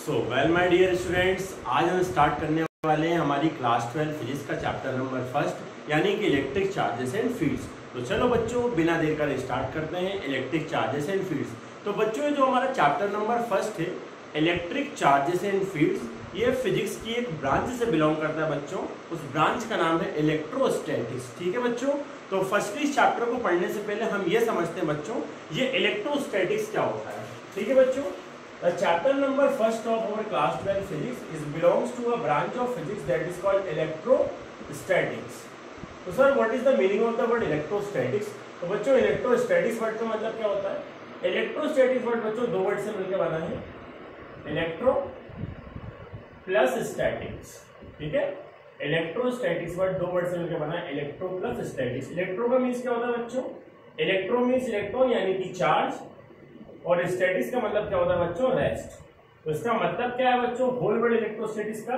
Well my dear students, आज हम start करने वाले हैं हमारी क्लास 12 फिजिक्स का चैप्टर नंबर फर्स्ट यानी कि इलेक्ट्रिक चार्जेस एंड फील्ड्स। तो चलो बच्चों, बिना देर कर स्टार्ट करते हैं इलेक्ट्रिक चार्जेस एंड फील्ड्स। तो बच्चों, जो हमारा चैप्टर नंबर फर्स्ट है इलेक्ट्रिक चार्जेस एंड फील्ड्स, ये फिजिक्स की एक ब्रांच से बिलोंग करता है बच्चों। उस ब्रांच का नाम है इलेक्ट्रोस्टैटिक्स। ठीक है बच्चों, तो फर्स्टली इस चैप्टर को पढ़ने से पहले हम ये समझते हैं बच्चों, ये इलेक्ट्रोस्टैटिक्स क्या होता है। ठीक है बच्चों, the chapter number first of our class 12 physics is belongs to a branch of physics that is called electrostatics. तो sir, what is the meaning of the word electrostatics? तो बच्चों, इलेक्ट्रोस्टैटिक्स वर्ड का मतलब क्या होता है? इलेक्ट्रोस्टैटिक्स वर्ड बच्चों दो वर्ड से मिलकर बना है, इलेक्ट्रो प्लस स्टैटिक्स। ठीक है, इलेक्ट्रोस्टैटिक्स वर्ड दो वर्ड से मिलकर बना है, इलेक्ट्रो प्लस स्टैटिक्स। इलेक्ट्रो का मीन्स क्या होता है बच्चों? इलेक्ट्रो मीन्स इलेक्ट्रॉन यानी कि चार्ज, और स्टैटिक्स का मतलब क्या होता है बच्चों? रेस्ट। तो इसका मतलब क्या है बच्चों? होल वर्ड इलेक्ट्रोस्टैटिक्स का,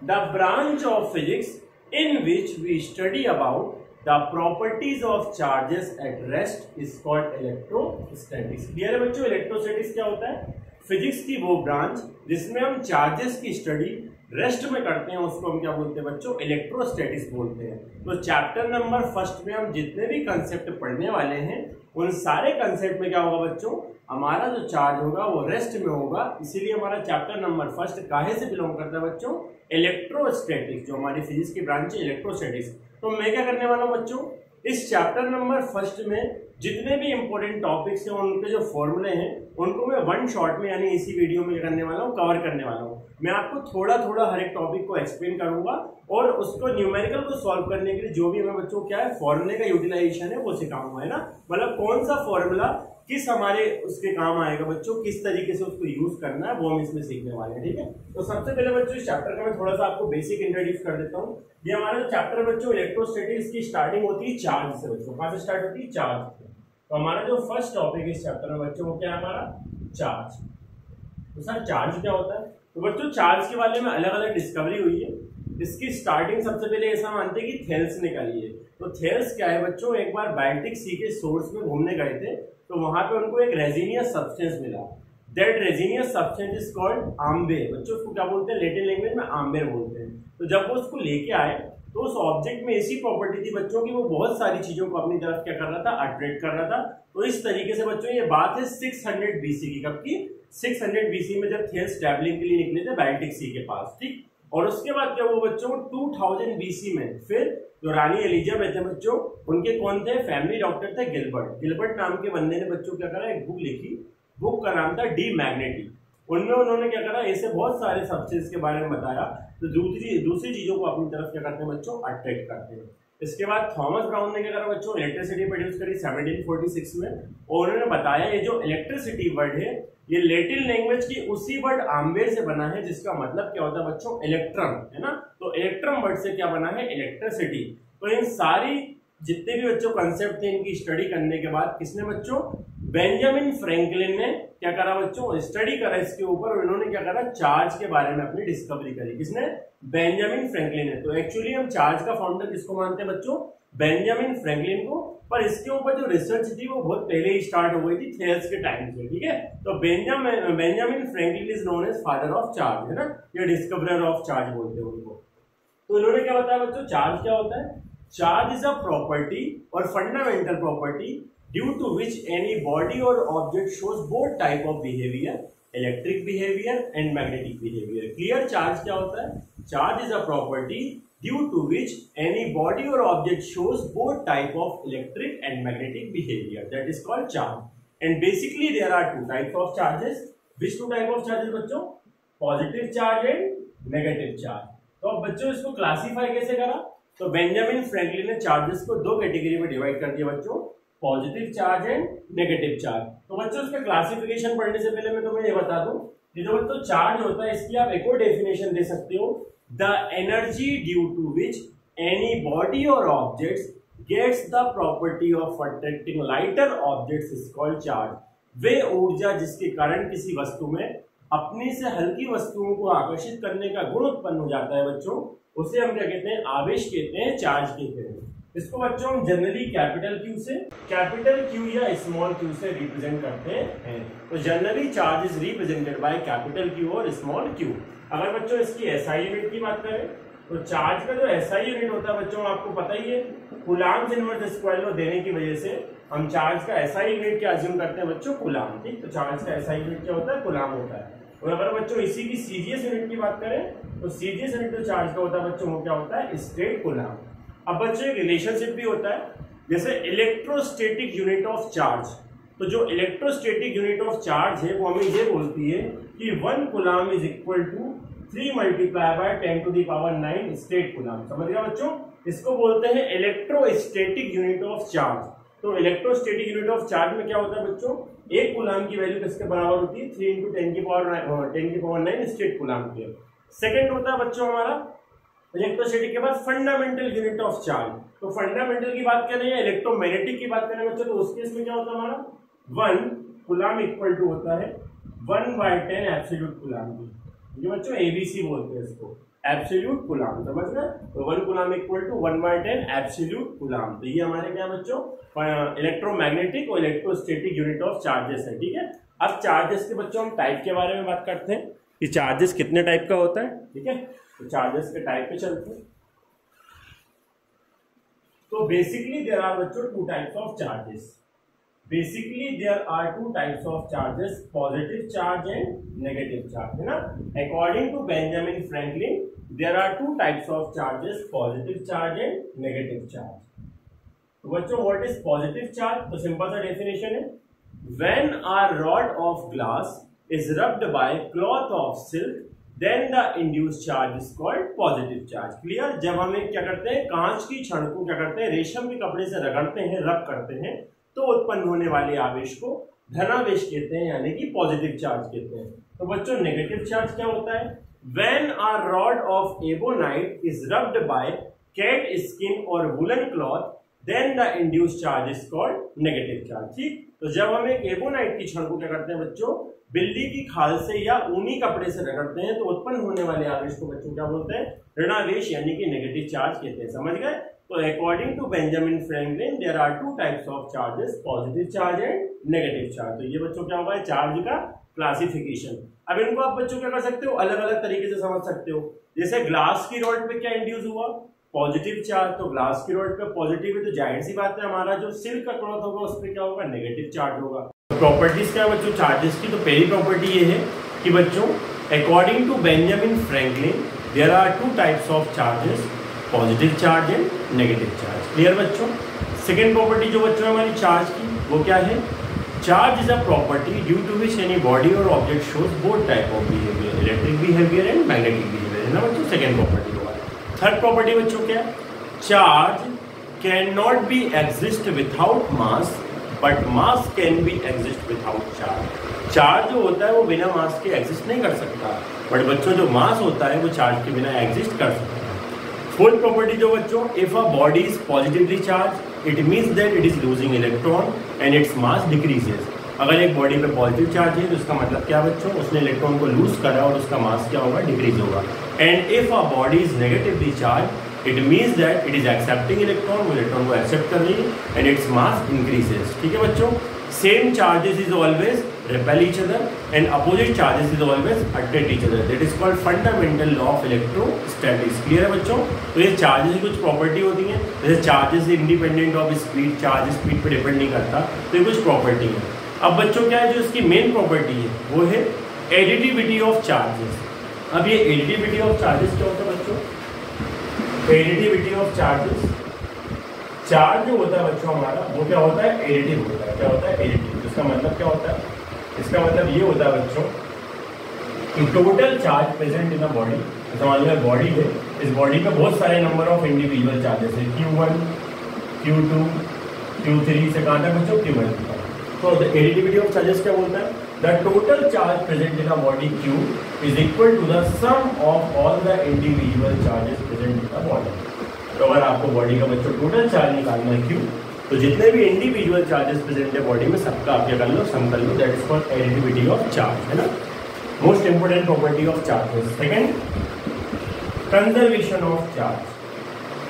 the branch of physics in which we study about the properties of charges at rest is called electrostatics. Clear है बच्चों? इलेक्ट्रोस्टैटिक्स क्या होता है? फिजिक्स की वो ब्रांच जिसमें हम चार्जेस की स्टडी रेस्ट में करते हैं, उसको हम क्या बोलते हैं बच्चों? इलेक्ट्रोस्टैटिक्स बोलते हैं। तो चैप्टर नंबर फर्स्ट में हम जितने भी कंसेप्ट पढ़ने वाले हैं, उन सारे कंसेप्ट में क्या होगा बच्चों? हमारा जो चार्ज होगा वो रेस्ट में होगा। इसीलिए हमारा चैप्टर नंबर फर्स्ट काहे से बिलोंग करता है बच्चों? इलेक्ट्रोस्टैटिक्स, जो हमारी फिजिक्स की ब्रांच है इलेक्ट्रोस्टैटिक्स। तो मैं क्या करने वाला हूँ बच्चों, इस चैप्टर नंबर फर्स्ट में जितने भी इंपॉर्टेंट टॉपिक्स हैं, उनके जो फॉर्मूले हैं, उनको मैं वन शॉट में यानी इसी वीडियो में करने वाला हूँ, कवर करने वाला हूँ। मैं आपको थोड़ा थोड़ा हर एक टॉपिक को एक्सप्लेन करूंगा और उसको न्यूमेरिकल को सॉल्व करने के लिए जो भी हमें बच्चों क्या है फॉर्मूले का यूटिलाइजेशन है वो सिखाऊंगा, है ना। मतलब कौन सा फॉर्मूला किस हमारे उसके काम आएगा बच्चों, किस तरीके से उसको यूज करना है, वो हम इसमें सीखने वाले हैं। ठीक है, तो सबसे पहले बच्चों इस चैप्टर का मैं थोड़ा सा आपको बेसिक इंट्रोड्यूस कर देता हूँ। ये हमारा चैप्टर बच्चों इलेक्ट्रोस्टैटिक्स की स्टार्टिंग होती है चार्ज से बच्चों। कहाँ से स्टार्ट होती है? चार्ज से। तो हमारा जो फर्स्ट टॉपिक इस चैप्टर में बच्चों वो क्या है? हमारा चार्ज। तो सर चार्ज क्या होता है? तो बच्चों चार्ज के बारे में अलग अलग डिस्कवरी हुई है। इसकी स्टार्टिंग सबसे पहले ऐसा मानते हैं कि थेल्स निकाली है। तो थेल्स क्या है बच्चों? एक बार बाल्टिक सी के सोर्स में घूमने गए थे, तो वहां पे उनको एक रेजिनियस सब्सटेंस मिला। That resinous substance is called Amber. बच्चों उसको क्या बोलते हैं? लैटिन लैंग्वेज में आम्बेर बोलते हैं। तो जब वो उसको लेके आए तो उस ऑब्जेक्ट में ऐसी प्रॉपर्टी थी बच्चों की वो बहुत सारी चीजों को अपनी तरफ क्या कर रहा था? अट्रैक्ट कर रहा था। तो इस तरीके से बच्चों ये बात है 600 बीसी की। कब की? 600 बीसी में जब थेल्स ट्रैवलिंग के लिए निकले थे बाल्टिक सी के पास। ठीक, और उसके बाद क्या हुआ बच्चों? 2000 बीसी में फिर जो रानी एलिजाबेथ है बच्चों, उनके कौन थे? फैमिली डॉक्टर थे गिलबर्ट। गिलबर्ट नाम के बंदे ने बच्चों क्या करा? एक बुक लिखी। बुक का नाम था डी मैग्नेटिक। उनमें उन्होंने क्या करा? ऐसे बहुत सारे सब्सटेंस के बारे में बताया, तो दूसरी चीजों को अपनी तरफ क्या करते हैं बच्चों? अट्रैक्ट करते हैं। इसके बाद थॉमस ब्राउन ने क्या करा बच्चों? इलेक्ट्रिसिटी प्रोड्यूस करी 1746 में, और उन्होंने बताया ये जो इलेक्ट्रिसिटी वर्ड है ये लैटिन लैंग्वेज की उसी वर्ड आम्बेर से बना है, जिसका मतलब क्या होता है बच्चों? इलेक्ट्रॉन, है ना। तो इलेक्ट्रॉन वर्ड से क्या बना है? इलेक्ट्रिसिटी। तो इन सारी जितने भी बच्चों कंसेप्ट थे, इनकी स्टडी करने के बाद किसने बच्चों? बेंजामिन फ्रैंकलिन ने क्या करा बच्चों? स्टडी करा इसके ऊपर, और इन्होंने क्या करा? चार्ज के बारे में अपनी डिस्कवरी करी। किसने? बेंजामिन फ्रैंकलिन ने। तो एक्चुअली हम चार्ज का फाउंडर किसको मानते हैं बच्चों? बेंजामिन फ्रैंकलिन को। पर इसके ऊपर जो रिसर्च थी वो बहुत पहले ही स्टार्ट हो गई थी, थेल्स के टाइम से। ठीक है, तो Benjamin Franklin is known as father of charge, है ना, या डिस्कवरर ऑफ चार्ज बोलते हैं उनको। तो इन्होंने क्या बताया बच्चों? चार्ज क्या होता है? चार्ज इज अ प्रॉपर्टी और fundamental property due to which any body और object shows both type of behaviour, electric behaviour and magnetic behaviour. Clear? Charge क्या होता है? Charge is a property due to which any body or object shows both type of electric and magnetic behavior, that is called charge. And basically there are two types of charges. Which two type of charges बच्चों? Positive charge and negative charge. तो अब बच्चों इसको classify कैसे करा? तो Benjamin Franklin ने charges को दो कैटेगरी में डिवाइड कर दिया बच्चों, positive charge and negative charge. तो बच्चों इसका क्लासिफिकेशन पढ़ने से पहले मैं तुम्हें ये बता दूं, ये जो बच्चों चार्ज होता है इसकी आप एक और डेफिनेशन दे सकते हो, the energy due to which any body or objects gets the property of attracting lighter objects is called charge. वे ऊर्जा जिसके कारण किसी वस्तु में अपनी से हल्की वस्तुओं को आकर्षित करने का गुण उत्पन्न हो जाता है बच्चों, उसे हम क्या कहते हैं? आवेश कहते हैं, चार्ज कहते हैं। इसको बच्चों हम जनरली कैपिटल क्यू या स्मॉल क्यू से रिप्रेजेंट करते हैं। तो generally charge is represented by capital Q और स्मॉल क्यू। अगर बच्चों इसकी एसआई यूनिट की बात करें तो चार्ज का जो एसआई यूनिट होता है बच्चों आपको पता ही है, कूलाम्स इनवर्स स्क्वायर लॉ देने की वजह से हम चार्ज का एसआई यूनिट क्या अज्यूम करते हैं बच्चों, कूलाम। ठीक, तो चार्ज का एसआई यूनिट क्या होता है, कूलाम होता है। और अगर बच्चों इसी की सीजीएस यूनिट की बात करें तो सीजीएस यूनिट जो चार्ज का होता है बच्चों वो क्या होता है, स्टेट कूलाम। अब बच्चों एक रिलेशनशिप भी होता है, जैसे इलेक्ट्रोस्टैटिक यूनिट ऑफ चार्ज। तो जो इलेक्ट्रोस्टैटिक यूनिट ऑफ चार्ज है वो हमें ये बोलती है कि 1 coulomb is equal to 3 multiply by 10 to the power 9 statcoulomb. समझ गया बच्चों, इसको बोलते हैं इलेक्ट्रोस्टैटिक यूनिट ऑफ चार्ज। तो इलेक्ट्रोस्टैटिक यूनिट ऑफ चार्ज में क्या होता है बच्चों, एक कूलाम की वैल्यू किसके बराबर होती है, 3 इंटू 10 की पावर 9 स्टेट कूलाम की। सेकंड होता है बच्चों हमारा इलेक्ट्रोस्टैटिक के बाद फंडामेंटल यूनिट ऑफ चार्ज। तो फंडामेंटल की बात करें या इलेक्ट्रोमैग्नेटिक की बात करें बच्चों, तो उस केस में क्या होता है हमारा 1 कूलाम इक्वल टू होता है 1/10 एब्सोल्यूट कूलाम की। ये बच्चों एबीसी बोलते हैं इसको, एब्सोल्यूट कूलाम। समझ गए, तो 1 coulomb equal to 1/10 absolute coulomb. तो ये हमारे क्या बच्चों इलेक्ट्रोमैग्नेटिक और इलेक्ट्रोस्टैटिक यूनिट ऑफ चार्जेस है। ठीक है, अब चार्जेस के बच्चों हम टाइप के बारे में बात करते हैं कि चार्जेस कितने टाइप का होता है। ठीक है, तो चार्जेस के टाइप पे चलते हैं। तो बेसिकली देयर आर बच्चों 2 types of charges. Basically there are 2 types of charges, positive charge and negative charge, है ना। According to Benjamin Franklin there are 2 types of charges, positive charge and negative charge. तो बच्चों what is positive charge, तो simple सा definition है, when a rod of glass is rubbed by cloth of silk then the induced charge is called positive charge. Clear, जब हम क्या करते हैं, कांच की छड़ को क्या करते हैं, रेशम के कपड़े से रगड़ते हैं, रब करते हैं, तो उत्पन्न होने वाले आवेश को धनावेश कहते हैं, यानी कि पॉजिटिव चार्ज कहते हैं। तो बच्चों नेगेटिव चार्ज क्या होता है, when a rod of ebonite is rubbed by cat skin और woollen cloth then the induced charge is called negative charge. ठीक, तो जब हम एक एबोनाइट की छड़ को क्या करते हैं बच्चों, बिल्ली की खाल से या ऊनी कपड़े से रगड़ते हैं, तो उत्पन्न होने वाले आवेश को बच्चों क्या बोलते हैं, ऋणावेश, यानी कि नेगेटिव चार्ज कहते हैं। समझ गए, तो according to Benjamin Franklin there are 2 types of charges, positive charge and negative charge. तो ये बच्चों क्या होगा, चार्ज का क्लासिफिकेशन। अब इनको आप बच्चों क्या कर सकते हो, अलग अलग तरीके से समझ सकते हो। जैसे ग्लास की रॉड पे क्या इंड्यूस हुआ, पॉजिटिव चार्ज, तो ग्लास की रॉड पे पॉजिटिव है, तो जाहिर सी बात है हमारा जो सिल्क का क्लॉथ होगा उस पर क्या होगा, नेगेटिव चार्ज होगा। प्रॉपर्टीज क्या है बच्चों चार्जेस की, तो पहली प्रॉपर्टी ये है कि बच्चों according to Benjamin Franklin there are 2 types of charges, positive charge and negative charge. Clear बच्चों। सेकेंड प्रॉपर्टी जो बच्चों हमारी चार्ज की वो क्या है, charge is a property due to which any body और object shows both type of behaviour, electric behaviour and magnetic behaviour, है ना बच्चों। सेकेंड प्रॉपर्टी होगा। थर्ड प्रॉपर्टी बच्चों क्या है, charge can not be exist without mass but mass can be exist without charge. Charge जो होता है वो बिना मास के एग्जिस्ट नहीं कर सकता, बट बच्चों जो मास होता है वो चार्ज के बिना एग्जिस्ट कर सकता है। फोर्थ प्रॉपर्टी जो बच्चों, if a body is positively charge it means that it is losing electron and its mass decreases. अगर एक बॉडी पे पॉजिटिव चार्ज है तो इसका मतलब क्या बच्चों, उसने इलेक्ट्रॉन को लूज करा और उसका मास क्या होगा, डिक्रीज होगा। And if a body is negatively charge it means that it is accepting electron, वो इलेक्ट्रॉन को एक्सेप्ट कर रही है एंड इट्स मास इंक्रीजेस। ठीक है बच्चों। Same charges is always repel each other and opposite charges is always attract each other, that is called fundamental law of electrostatics। Clear है बच्चों। तो ये चार्जेस की कुछ प्रॉपर्टी होती हैं, जैसे charges independent of speed, charge speed पे डिपेंड नहीं करता, तो ये कुछ प्रॉपर्टी है। अब बच्चों क्या है जो इसकी मेन प्रॉपर्टी है वो है एडिटिविटी ऑफ चार्जेस। अब ये एडिटिविटी ऑफ चार्जेस क्या होता है बच्चों, एडिटिविटी ऑफ चार्जेस, चार्ज जो होता है बच्चों हमारा वो क्या होता है, एडिटिव होता है। क्या होता है, एडिटिव। इसका मतलब क्या होता है, इसका मतलब ये होता है बच्चों कि total charge present in a body, जैसे मान लो बॉडी है, इस बॉडी पे बहुत सारे नंबर ऑफ इंडिविजुअल चार्जेस है, Q1, Q2, Q3 से कहाँ तक बच्चों, Q1। तो द एडिटिविटी ऑफ चार्जेस क्या बोलता है, the total charge present in a body Q is equal to the sum of all the individual charges present in the body. तो अगर आपको बॉडी का बच्चों टोटल चार्ज निकालना है Q, तो जितने भी इंडिविजुअल चार्जेस प्रेजेंट है बॉडी में सबका आप क्या कर लो, सम कर लो, that is called additivity of charge, है ना। Most important property of charges. Second, conservation of charge.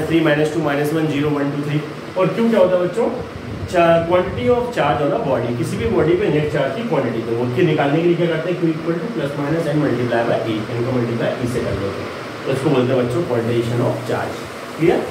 -3 -2 -1 0 1 2 3। और क्यू क्या होता है बच्चों? Quantity of charge on a body, किसी भी बॉडी पे नेट चार्ज की क्वांटिटी। तो उसके निकालने के लिए क्या करते हैं? Q equal to plus minus N multiply by E, इनको मल्टीप्लाई ई से कर देते हैं, तो इसको बोलते हैं बच्चों क्वांटिटेशन ऑफ चार्ज। क्लियर?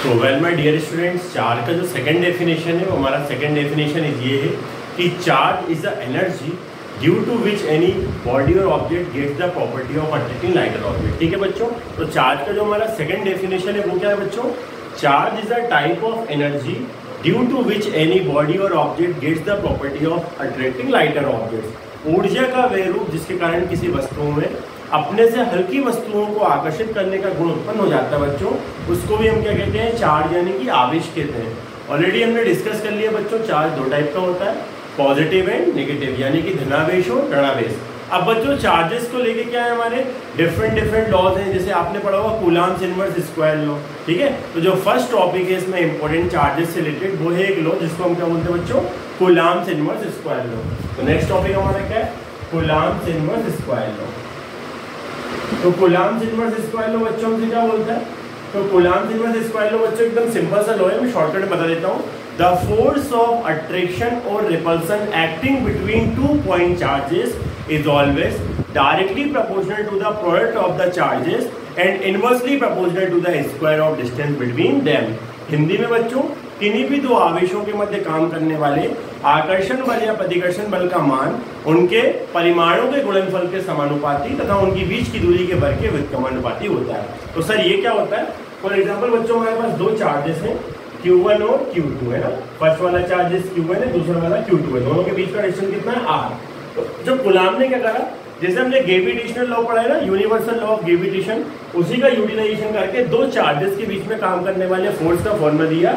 तो well my dear students, charge का जो सेकंड डेफिनेशन है वो हमारा सेकंड डेफिनेशन ये है कि charge is the energy due to which any body और object gets the property of attracting lighter object. ठीक है बच्चों, तो चार्ज का जो हमारा सेकंड डेफिनेशन है वो क्या है बच्चों? Charge is the type of energy due to which any body और object gets the property of attracting lighter object. ऊर्जा का वह रूप जिसके कारण किसी वस्तुओं में अपने से हल्की वस्तुओं को आकर्षित करने का गुण उत्पन्न हो जाता है बच्चों, उसको भी हम क्या कहते हैं? चार्ज यानी कि आवेश कहते हैं। ऑलरेडी हमने डिस्कस कर लिया बच्चों, चार्ज दो टाइप का होता है, पॉजिटिव एंड नेगेटिव, यानी कि धनावेश और ऋणावेश। अब बच्चों चार्जेस को लेके क्या है हमारे डिफरेंट लॉज हैं, जैसे आपने पढ़ा होगा कूलॉम्स इनवर्स स्क्वायर लॉ। ठीक है, तो जो फर्स्ट टॉपिक है इसमें इंपॉर्टेंट चार्जेस से रिलेटेड वो है एक लॉ जिसको हम क्या बोलते हैं बच्चों? Coulomb's inverse square law. तो नेक्स्ट टॉपिक हमारा क्या है? Coulomb's inverse square law. तो कूलॉम्स इनवर्स स्क्वायर लॉ बच्चों हमसे क्या बोलता है? तो कूलॉम्स इनवर्स स्क्वायर लॉ बच्चों एकदम सिंपल सा लॉ है, मैं शॉर्टकट में बता देता हूँ। द फोर्स ऑफ अट्रैक्शन और repulsion acting between 2 point charges is always directly proportional to the product of the charges and inversely proportional to the square of distance between them। Hindi में बच्चों किन्हीं भी दो आवेशों के मध्य काम करने वाले आकर्षण बल या प्रतिकर्षण बल का मान उनके परिमाणों के गुणनफल के समानुपाती तथा उनकी बीच की दूरी के वर्ग के व्युत्क्रमानुपाती होता है। तो सर ये क्या होता है? फॉर एग्जाम्पल बच्चों हमारे पास दो चार्जेस हैं Q1 और Q2 है ना। फर्स्ट वाला चार्जेस Q1 है, दूसरा वाला Q2 है, दोनों के बीच का डिस्टेंस कितना है? R। तो जो कूलॉम ने क्या करा, जैसे हमने ग्रेविटेशनल लॉ पढ़ा है ना, यूनिवर्सल लॉ ऑफ ग्रेविटेशन, उसी का यूटिलाइजेशन करके दो चार्जेस के बीच में काम करने वाले फोर्स का फॉर्मूला दिया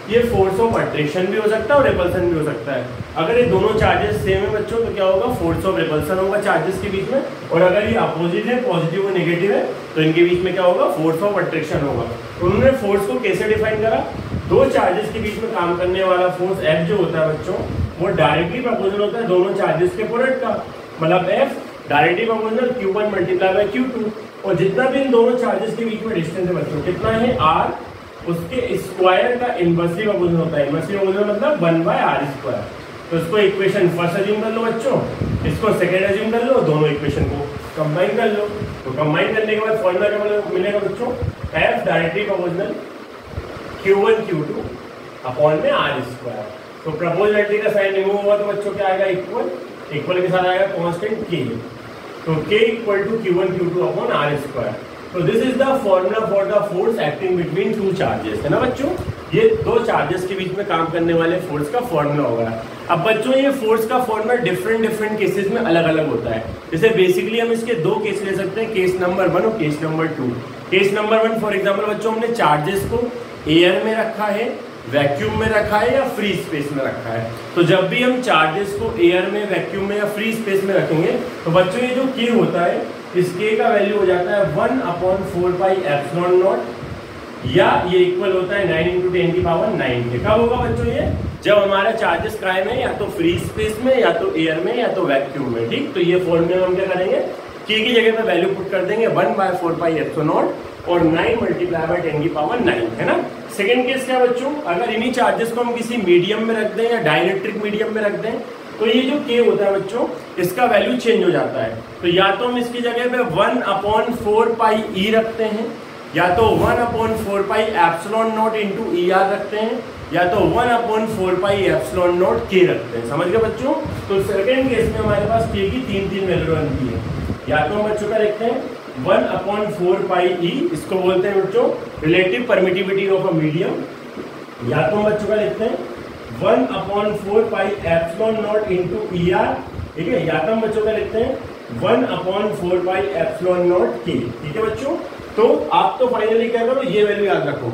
ये फोर्स ऑफ अट्रैक्शन भी हो सकता है और रिपल्सन भी हो सकता है। अगर ये दोनों चार्जेस सेम है बच्चों तो क्या होगा, फोर्स ऑफ रिपल्सन होगा चार्जेस के बीच में, और अगर ये अपोजिट है, पॉजिटिव और नेगेटिव है, तो इनके बीच में क्या होगा, फोर्स ऑफ अट्रैक्शन होगा। उन्होंने फोर्स को कैसे डिफाइन करा, दो चार्जेस के बीच में काम करने वाला फोर्स F जो होता है बच्चों, वो डायरेक्टली प्रोपोर्शनल होता है दोनों चार्जेस के प्रोडक्ट का, मतलब F directly proportional Q1 multiply by Q2, और जितना भी इन दोनों चार्जेस के बीच में डिस्टेंस है बच्चों कितना है, R, उसके स्क्वायर का इनवर्सली प्रोपोर्शनल होता है। इनवर्सली प्रोपोर्शनल मतलब 1/r²। तो इसको इक्वेशन फर्स्ट अज्यूम कर लो बच्चों, इसको सेकंड अज्यूम कर लो, दोनों इक्वेशन को कंबाइन कर लो। तो कंबाइन करने के बाद फॉर्मूला क्या मिलेगा बच्चों, F directly proportional Q1 Q2 upon में r²। तो प्रोपोर्शनलिटी का साइन रिमूव हुआ तो बच्चों क्या आएगा, इक्वल, इक्वल के साथ आएगा कांस्टेंट K, तो K equal to Q1 Q2 upon r²। तो this is the formula for the force acting between two charges, है ना बच्चों। ये दो चार्जेस के बीच में काम करने वाले फोर्स का फॉर्मूला होगा। अब बच्चों ये फोर्स का फॉर्मूला डिफरेंट केसेस में अलग अलग होता है। जैसे बेसिकली हम इसके दो केस ले सकते हैं, केस नंबर 1 और case number 2। Case number 1 for example बच्चों हमने चार्जेस को एयर में रखा है, वैक्यूम में रखा है या फ्री स्पेस में रखा है। तो जब भी हम चार्जेस को एयर में, वैक्यूम में या फ्री स्पेस में रखेंगे तो बच्चों ये जो K होता है, इस K का वैल्यू हो जाता है 1/4πε0, या ये इक्वल होता है 9 × 10⁹ के। कब होगा बच्चों ये, जब हमारा चार्जेस कायम है या तो फ्री स्पेस में, या तो एयर में, या तो वैक्यूम में, ठीक। तो ये फॉर्मूले में हम क्या करेंगे, K की जगह पे वैल्यू पुट कर देंगे 1/4πε0 और 9 × 10⁹ है ना। सेकेंड केस क्या बच्चों, अगर इन्हीं चार्जेस को हम किसी मीडियम में रख दें या डाइलेक्ट्रिक मीडियम में रख दें, तो ये जो K होता है बच्चों, इसका वैल्यू चेंज हो जाता है। तो या तो हम इसकी जगह पे 1/4πe रखते हैं, या तो 1/4πε0 × ER रखते हैं, या तो 1/4πε0 K रखते हैं। समझ गए बच्चों। तो सेकेंड केस में हमारे पास K की तीन वैल्यू बनती है। या तो हम बच्चों का लिखते हैं 1/4πe, इसको बोलते हैं बच्चों relative permittivity of a medium, या तो हम बच्चों का लिखते हैं 1/4πε0 × ER, ठीक है, या तो हम बच्चों का लिखते हैं 1/4πε0 K, ठीक है बच्चों। तो आप तो फाइनली क्या करो, ये वैल्यू याद रखो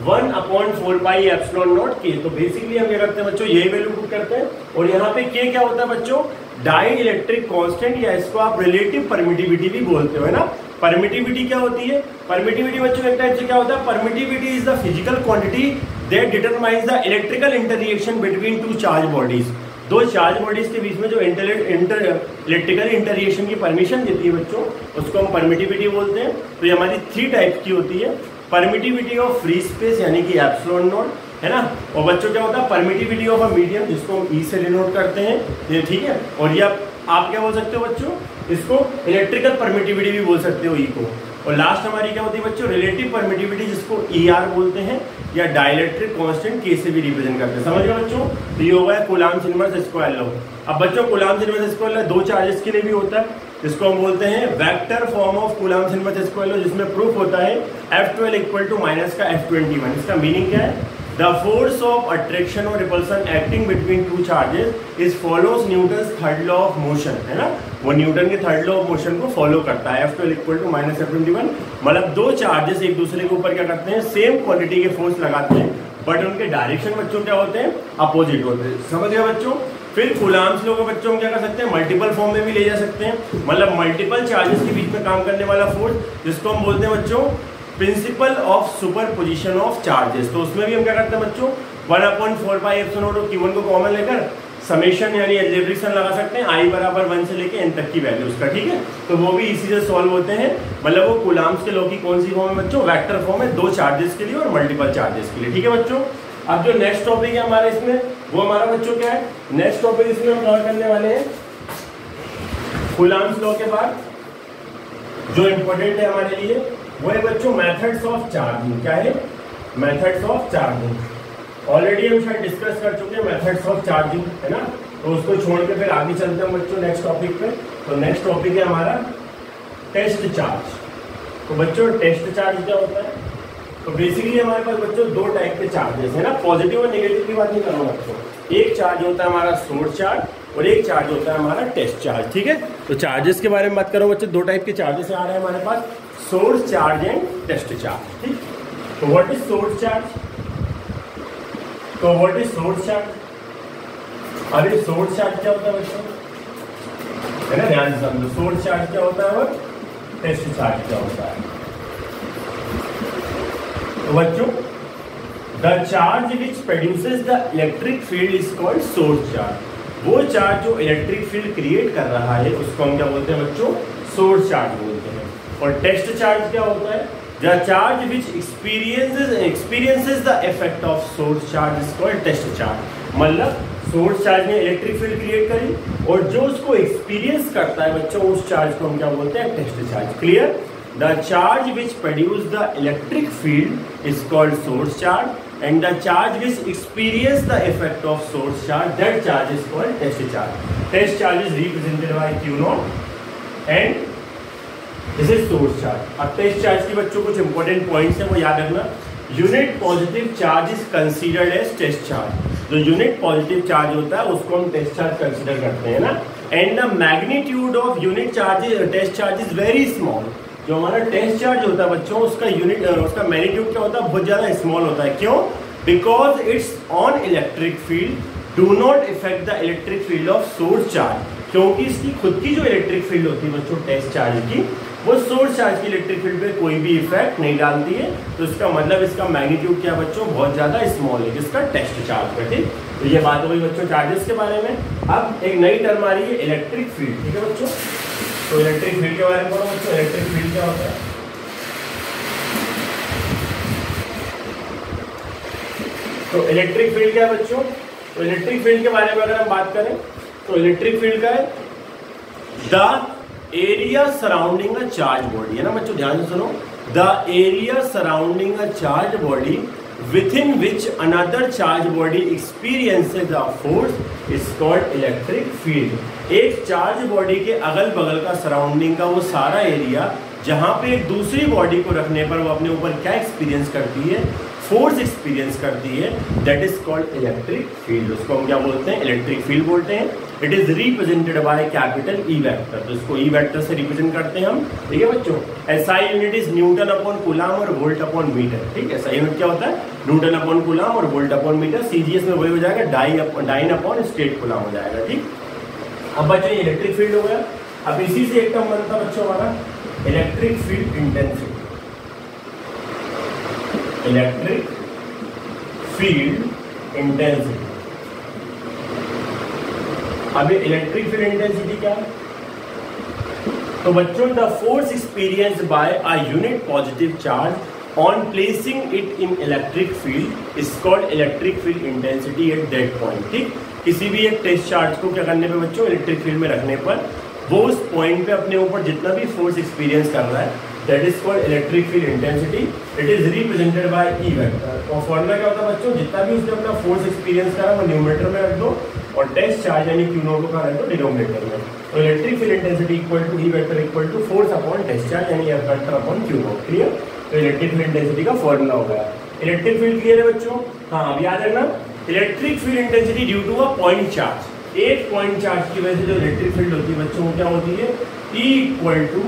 1/4πε0 K। तो बेसिकली हम क्या करते हैं बच्चों, यही वैल्यू पुट करते हैं, और यहाँ पे K क्या होता है बच्चों, डाई इलेक्ट्रिक कांस्टेंट, या इसको आप रिलेटिव परमिटिविटी भी बोलते हो, है ना। परमिटिविटी क्या होती है, परमिटिविटी बच्चों एक टाइप से क्या होता है, permittivity is the physical quantity that determines the electrical interaction between two charge bodies. दो चार्ज बॉडीज के बीच में जो इलेक्ट्रिकल इंटररिएक्शन की परमिशन देती है बच्चों, उसको हम परमिटिविटी बोलते हैं। तो ये हमारी 3 टाइप्स की होती है, परमिटिविटी ऑफ फ्री स्पेस यानी कि ε0, है ना, और बच्चों क्या होता है परमिटिविटी ऑफ अ मीडियम, जिसको हम E से डिनोट करते हैं, ये ठीक है। और ये आप क्या बोल सकते हो बच्चों, इसको इलेक्ट्रिकल परमिटिविटी भी बोल सकते हो E को। और लास्ट हमारी क्या होती है बच्चों, रिलेटिव परमिटिविटी, जिसको ER बोलते हैं, या डाइलेक्ट्रिक कांस्टेंट K से भी रिप्रेजेंट करते हैं। समझ गए बच्चों। तो ये होगा कूलाम्ब्स इनवर्स स्क्वायर लॉ। अब बच्चों कूलाम्ब्स इनवर्स स्क्वायर लॉ दो चार्जेस के लिए भी होता है, जिसको हम बोलते हैं vector form of Coulomb's inverse square law, जिसमें प्रूफ होता है F12 इक्वल टू माइनस का F21। इसका मीनिंग क्या है, द फोर्स ऑफ अट्रैक्शन और repulsion acting between two charges is follows Newton's third law of motion, है ना। वो न्यूटन के थर्ड लॉ ऑफ मोशन को फॉलो करता है। F12 equal to minus F21, मतलब दो चार्जेस एक दूसरे के ऊपर क्या करते हैं, सेम क्वांटिटी के फोर्स लगाते हैं, बट उनके डायरेक्शन बच्चों क्या होते हैं, अपोजिट होते हैं। समझ गए बच्चों। फिर कूलाम्ब्स लॉ को बच्चों हम क्या कर सकते हैं, मल्टीपल फॉर्म में भी ले जा सकते हैं, मतलब मल्टीपल चार्जेस के बीच में काम करने वाला फोर्स, जिसको हम बोलते हैं बच्चों principle of superposition of charges. तो उसमें भी हम क्या करते हैं बच्चों 1/4πε0 Q1 को कॉमन लेकर समेशन यानी अलजेब्रिक सन लगा सकते हैं, I = 1 से लेके n तक की वैल्यू उसका, ठीक है। तो वो भी इसी से सॉल्व होते हैं, मतलब वो कूलाम्ब्स के लॉ की कौन सी फॉर्म है बच्चों, वेक्टर फॉर्म है, दो चार्जेस के लिए और मल्टीपल चार्जेस के लिए, ठीक है बच्चों। अब जो नेक्स्ट टॉपिक है हमारे इसमें, वो हमारा बच्चों क्या है, नेक्स्ट टॉपिक इसमें हम कवर करने वाले हैं कूलाम्ब्स लॉ के बाद जो इम्पोर्टेंट है हमारे लिए, वो है बच्चों मेथड्स ऑफ चार्जिंग। क्या है, मेथड्स ऑफ चार्जिंग। ऑलरेडी हम शायद डिस्कस कर चुके हैं मेथड्स ऑफ चार्जिंग, है ना। तो उसको छोड़ के फिर आगे चलते हैं बच्चों नेक्स्ट टॉपिक पे। तो नेक्स्ट टॉपिक है हमारा टेस्ट चार्ज। तो बच्चों टेस्ट चार्ज क्या होता है, तो बेसिकली हमारे पास बच्चों दो टाइप के चार्जेस है ना, पॉजिटिव और नेगेटिव की बात नहीं कर रहा हूँ बच्चों। एक चार्ज होता है हमारा सोर्स चार्ज और एक चार्ज होता है हमारा टेस्ट चार्ज, ठीक है। तो चार्जेस के बारे में बात करो बच्चों, दो टाइप के चार्जेस आ रहे हैं हमारे पास, source charge and test charge, ठीक। तो व्हाट इज सोर्स चार्ज, तो व्हाट इज सोर्स चार्ज? अरे सोर्स चार्ज क्या होता है बच्चों, है ना, ध्यान से समझो। सोर्स चार्ज क्या होता है और टेस्ट चार्ज क्या होता है? तो बच्चों the charge which produces the electric field is called source charge. वो चार्ज जो इलेक्ट्रिक फील्ड क्रिएट कर रहा है उसको हम क्या बोलते हैं बच्चों? सोर्स चार्ज बोलते हैं। और टेस्ट चार्ज क्या होता है? The charge which experiences the effect of source charge is called test charge. मतलब सोर्स चार्ज ने इलेक्ट्रिक फील्ड क्रिएट करी और जो उसको एक्सपीरियंस करता है बच्चों उस चार्ज को हम क्या बोलते हैं? Test charge. Clear? The charge which produce the electric field is called source charge and the charge which experience the effect of source charge, that charge is called test charge. Test charge is represented by Q0 and this is source charge. अब test charge की बच्चों कुछ important points हैं वो याद रखना। Unit positive charge is considered as test charge. जो unit positive charge होता है उसको हम टेस्ट चार्ज कंसीडर करते हैं ना। And the magnitude of unit charge test charge is very small. जो हमारा टेस्ट चार्ज होता है बच्चों उसका यूनिट उसका मैग्नीट्यूड क्या होता है? बहुत ज़्यादा स्मॉल होता है। क्यों? Because it's on electric field do not effect the electric field of source charge. क्योंकि इसकी खुद की जो इलेक्ट्रिक फील्ड होती है बच्चों टेस्ट चार्ज की, वो सोर्स चार्ज की इलेक्ट्रिक फील्ड पे कोई भी इफेक्ट नहीं डालती है। तो इसका मतलब इसका मैग्नीट्यूड क्या बच्चों? बहुत ज़्यादा स्मॉल है जिसका टेस्ट चार्ज का। ठीक, तो ये बात हो गई बच्चों चार्जेस के बारे में। अब एक नई टर्म आ रही है इलेक्ट्रिक फील्ड। ठीक है बच्चों, तो इलेक्ट्रिक फील्ड के बारे में पढ़ो बच्चों। इलेक्ट्रिक फील्ड क्या होता है? तो इलेक्ट्रिक फील्ड क्या है बच्चों? तो इलेक्ट्रिक फील्ड के बारे में अगर हम बात करें तो इलेक्ट्रिक फील्ड का है the area surrounding a charge body, है ना बच्चों, ध्यान से सुनो। The area surrounding a charge body within which another charge body experiences a force is called electric field। एक चार्ज बॉडी के अगल बगल का सराउंडिंग का वो सारा एरिया जहाँ पे एक दूसरी बॉडी को रखने पर वो अपने ऊपर क्या एक्सपीरियंस करती है? फोर्स एक्सपीरियंस करती है, that is called electric field. उसको हम क्या बोलते हैं? इलेक्ट्रिक फील्ड बोलते हैं। It is represented by capital E vector. तो इसको ई वेक्टर से रिप्रेजेंट करते हैं हम। ठीक है बच्चों, SI unit is Newton upon coulomb और वोल्ट अपॉन मीटर। ठीक है, एसआई यूनिट क्या होता है? न्यूटन अपॉन कूलम और वोल्ट अपॉन मीटर। सीजीएस में वही हो जाएगा डाइन अपॉन स्टेट कूलम हो जाएगा। ठीक, अब बच्चों ये इलेक्ट्रिक फील्ड हो गया। अब इसी से एक टर्म बनता बच्चों हमारा electric field intensity. Electric field intensity. अब ये इलेक्ट्रिक फील्ड इंटेंसिटी क्या है? तो बच्चों the force experienced bye a unit positive charge on placing it in electric field is called electric field intensity at that point. ठीक, किसी भी एक टेस्ट चार्ज को क्या करने पे बच्चों? इलेक्ट्रिक फील्ड में रखने पर वो उस पॉइंट पे अपने ऊपर जितना भी फोर्स एक्सपीरियंस कर रहा है that is called electric field intensity. It is represented bye E vector. और फॉर्मूला क्या होता है बच्चों? जितना भी उसने अपना फोर्स एक्सपीरियंस करा वो न्यूमरेटर में रख दो और टेस्ट चार्ज यानी Q0 को कहाँ रख दो? डिनोमिनेटर में। तो electric field intensity equal to E vector equal to force upon test charge यानी F vector upon Q0। Clear? तो इलेक्ट्रिक फील्ड इंटेंसिटी का फॉर्मूला हो गया। इलेक्ट्रिक फील्ड क्लियर है बच्चों? हाँ, अब याद रखना electric field intensity due to a point charge. एक पॉइंट चार्ज की वजह से जो इलेक्ट्रिक फील्ड होती है बच्चों वो क्या होती है? E equal to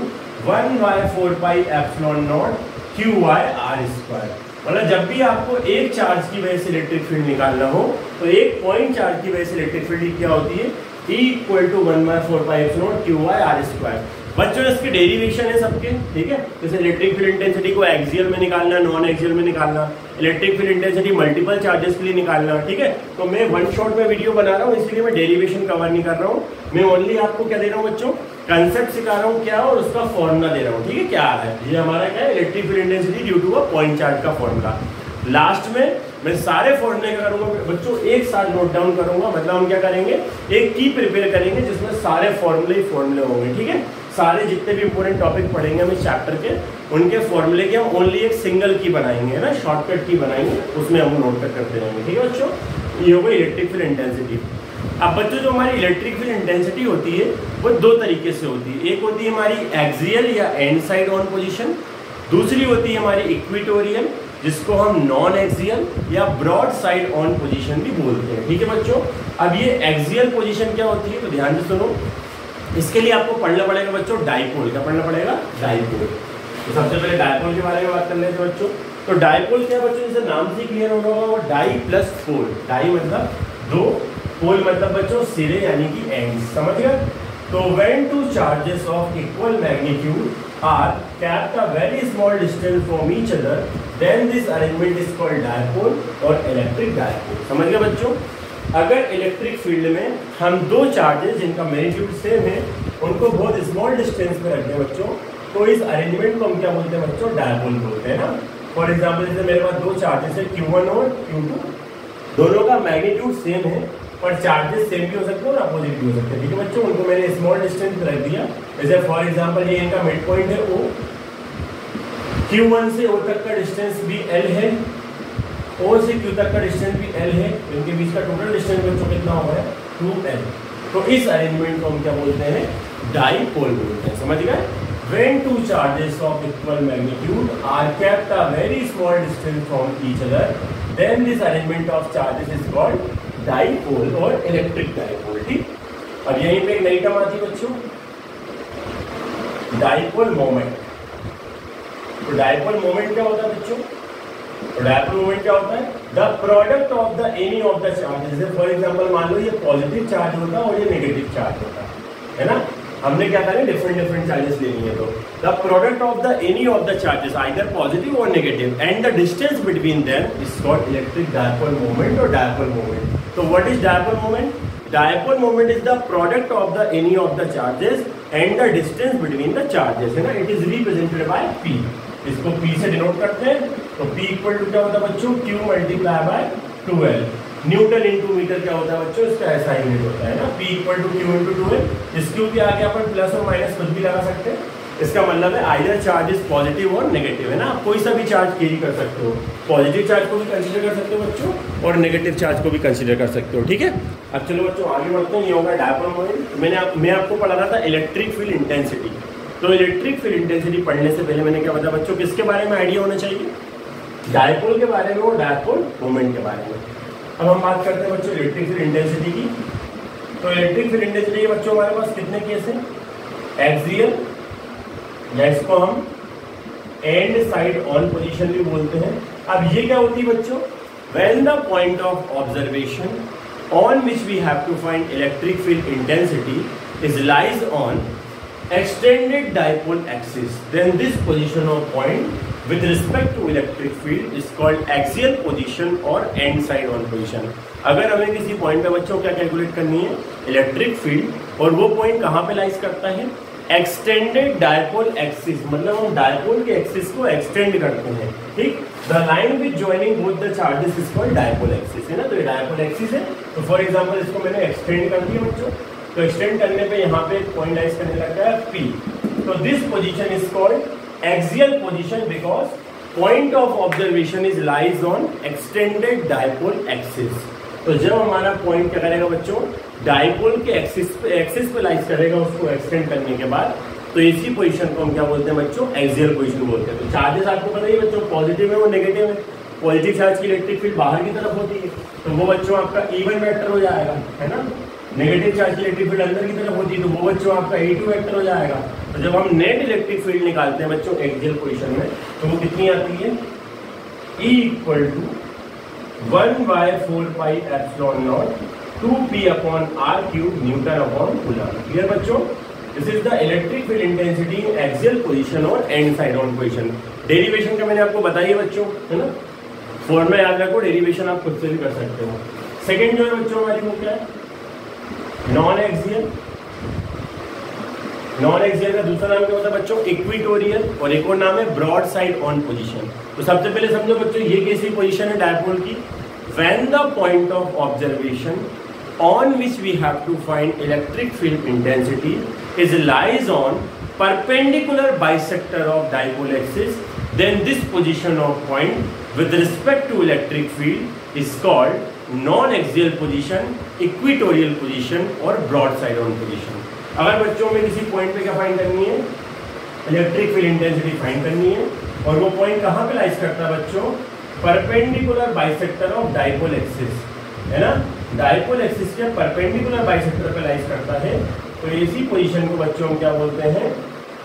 1/4 pi epsilon naught QI/r²। मतलब जब भी आपको एक चार्ज की वजह से इलेक्ट्रिक फील्ड निकालना हो तो एक पॉइंट चार्ज की वजह से इलेक्ट्रिक फील्ड क्या होती है? E equal to 1/4 pi epsilon naught QI/r²। बच्चों इसके डेरिवेशन है सबके। ठीक है, जैसे इलेक्ट्रिक फील्ड इंटेंसिटी को एक्सियल में निकालना, नॉन एक्सियल में निकालना, electric field intensity multiple charges के लिए निकालना। ठीक है, तो मैं वन शॉट में वीडियो बना रहा हूँ इसलिए मैं डेरिवेशन कवर नहीं कर रहा हूँ। मैं ओनली आपको क्या दे रहा हूँ बच्चों? कंसेप्ट सिखा रहा हूँ क्या और उसका फॉर्मूला दे रहा हूँ। ठीक है, क्या है ये हमारा क्या है? Electric field intensity due to a point charge का फॉर्मूला। लास्ट में मैं सारे फॉर्मूले क्या करूंगा बच्चों? एक साथ नोट डाउन करूंगा। मतलब हम क्या करेंगे? एक की प्रिपेयर करेंगे जिसमें सारे फॉर्मूले होंगे। ठीक है, सारे जितने भी इंपोर्टेंट टॉपिक पढ़ेंगे हम इस चैप्टर के उनके फॉर्मूले के हम ओनली एक सिंगल की बनाएंगे, है ना, शॉर्टकट की बनाएंगे, उसमें हम नोट तक करते रहेंगे। ठीक है बच्चों, ये होगा इलेक्ट्रिक फील्ड इंटेंसिटी। अब बच्चों जो हमारी इलेक्ट्रिक फील्ड इंटेंसिटी होती है वो दो तरीके से होती है। एक होती है हमारी एक्सियल या एंड साइड ऑन पोजीशन, दूसरी होती है हमारी इक्वेटोरियल जिसको हम नॉन एक्सियल या ब्रॉड साइड ऑन पोजीशन भी बोलते हैं। ठीक है बच्चों, अब ये एक्सियल पोजीशन क्या होती है तो ध्यान से सुनो। इसके लिए आपको पढ़ना पड़ेगा बच्चों डाइपोल। क्या पढ़ना पड़ेगा? डाइपोल। तो सबसे पहले डायपोल के बारे में बात कर लेते हैं बच्चों। तो डायपोल क्या बच्चों, जैसे नाम से क्लियर होगा वो डाई प्लस पोल। डाई मतलब दो, पोल मतलब बच्चों सिरे यानी कि एंड्स, समझ गए। तो when two charges of equal magnitude are kept a very small distance from each other, then this arrangement is called dipole और इलेक्ट्रिक डायपोल। समझ गए बच्चों। अगर इलेक्ट्रिक फील्ड में हम दो चार्जेस जिनका मैग्नीट्यूड सेम है उनको बहुत स्मॉल डिस्टेंस पे रखते हैं बच्चों, तो इस अरेंजमेंट को हम क्या बोलते हैं बच्चों, डायपोल बोलते हैं ना। फॉर एग्जांपल जैसे मेरे पास दो चार्जेस है Q1 और Q2, दोनों का मैग्नीट्यूड सेम है पर चार्जेस सेम भी हो सकते हैं और अपोजिट भी हो सकते हैं, ठीक है बच्चों। उनको मैंने स्मॉल डिस्टेंस पे रख दिया। जैसे फॉर एग्जांपल ये इनका मिड पॉइंट है O, Q1 से O तक का डिस्टेंस भी L है, O से Q तक का डिस्टेंस भी L है, इनके बीच का टोटल डिस्टेंस बच्चों कितना हुआ है 2L। तो इस अरेंजमेंट को हम क्या बोलते हैं, डाइपोल बोलते हैं, समझ गए। When two charges of equal magnitude are kept a very small distance from each other, then this arrangement of charges is called dipole और electric dipole, ठीक। अब यहीं पे एक नई टर्म आती है बच्चों, डाइपोल मोमेंट। तो डाइपोल मोमेंट क्या होता है बच्चों, तो डाइपोल मोमेंट क्या होता है, the product of the any of the charges. For example मान लो ये पॉजिटिव चार्ज होता है और ये नेगेटिव चार्ज होता है ना। हमने क्या करें, डिफरेंट चार्जेस लेनी है। तो the product of the any of the charges either positive और negative and the distance between them is called electric dipole moment और डायपोल मोमेंट। तो what is dipole moment, dipole moment is the product of the any of the charges and the distance between the charges, है ना। It is represented by P। इसको P से denote करते हैं। तो P equal to क्या होता है बच्चों, Q multiply by 2L। Newton into metre क्या होता है बच्चों, इसका ऐसा यूनिट होता है ना, P equal to Q into 2L। इस Q के आगे अपन प्लस और माइनस कुछ भी लगा सकते हैं। इसका मतलब है आइदर चार्ज इज पॉजिटिव और नेगेटिव, है ना। आप कोई सा भी चार्ज कैरी कर सकते हो, पॉजिटिव चार्ज को भी कंसीडर कर सकते हो बच्चों और नेगेटिव चार्ज को भी कंसीडर कर सकते हो, ठीक है। अब चलो बच्चों आगे बढ़ते हैं। ये होगा डायपोल मोमेंट। मैं आपको पढ़ा रहा था इलेक्ट्रिक फील्ड इंटेंसिटी। तो इलेक्ट्रिक फील्ड इंटेंसिटी पढ़ने से पहले मैंने क्या बताया बच्चों, किसके बारे में आइडिया होना चाहिए, डायपोल के बारे में और डायपोल मोमेंट के बारे में। अब हम बात करते हैं बच्चों इलेक्ट्रिक फील्ड इंटेंसिटी की। तो इलेक्ट्रिक फील्ड इंटेंसिटी बच्चों हमारे पास कितने केस हैं, एक्सियल, या इसको हम एंड साइड ऑन पोजीशन भी बोलते हैं। अब ये क्या होती है बच्चों, when the point of observation on which we have to find electric field intensity is lies on extended dipole axis, then this position of point with respect to electric field is called axial position और end side on position। अगर हमें किसी point पे बच्चों क्या calculate करनी है, electric field, और वो पॉइंट कहाँ पे लाइज करता है, एक्सटेंडेड डायपोल एक्सिस, मतलब हम डायपोल के एक्सिस को एक्सटेंड करते हैं, ठीक। The line with joining both the charges is called dipole axis, है ना। तो ये डायपोल एक्सिस है। तो फॉर एग्जांपल इसको मैंने एक्सटेंड कर दिया बच्चों, तो एक्सटेंड करने पे यहाँ पे पॉइंट लाइज करने लगता है P। तो this position is called axial position because point of observation is lies on extended dipole axis. तो जब हमारा पॉइंट क्या करेगा बच्चों, डायपोल के एक्सिस पे लाइज करेगा उसको एक्सटेंड करने के बाद, तो इसी पोजीशन को हम क्या बोलते हैं बच्चों, एक्सियल पोजीशन बोलते हैं। तो चार्जेस आपको पता ही बच्चों, पॉजिटिव है और नेगेटिव है। पॉजिटिव चार्ज की इलेक्ट्रिक फील्ड बाहर की तरफ होती है, तो वो बच्चों आपका इवन वेक्टर हो जाएगा, है ना। नेगेटिव चार्ज की इलेक्ट्रिक फील्ड अंदर की तरफ होती है, तो वो बच्चों आपका E2 वेक्टर हो जाएगा। तो जब हम नेट इलेक्ट्रिक फील्ड निकालते हैं बच्चों एक्सियल पोजीशन में, तो वो कितनी आती है, E equal to 1/4πε0 2p/r³ newton upon coulomb. Clear बच्चों, this is the electric field intensity in axial position और end side on position. Derivation का मैंने आपको बताई है बच्चों, है ना। फॉर्मूला याद रखो, डेरिवेशन आप खुद से भी कर सकते हो। सेकेंड जो है बच्चों हमारी वो क्या है, नॉन एक्सियल। नॉन एक्सियल का दूसरा नाम क्या होता है बच्चों, इक्विटोरियल, और एक और नाम है ब्रॉड साइड ऑन पोजीशन। तो सबसे पहले समझो बच्चों, ये कैसी पोजीशन है डायपोल की, when the point of observation on which we have to find electric field intensity is lies on perpendicular bisector of dipole axis, then this position of point with respect to electric field is called non axial position, equatorial position और broad side on position. अगर बच्चों में किसी point पे क्या find करनी है, electric field intensity find करनी है, और वो पॉइंट कहाँ पे लाइज करता है बच्चों, perpendicular bisector of dipole axis, है ना। डायपोल एक्सिस के परपेंडिकुलर बाइसेक्टर पे लाइज करता है, तो इसी पोजीशन को बच्चों क्या बोलते हैं,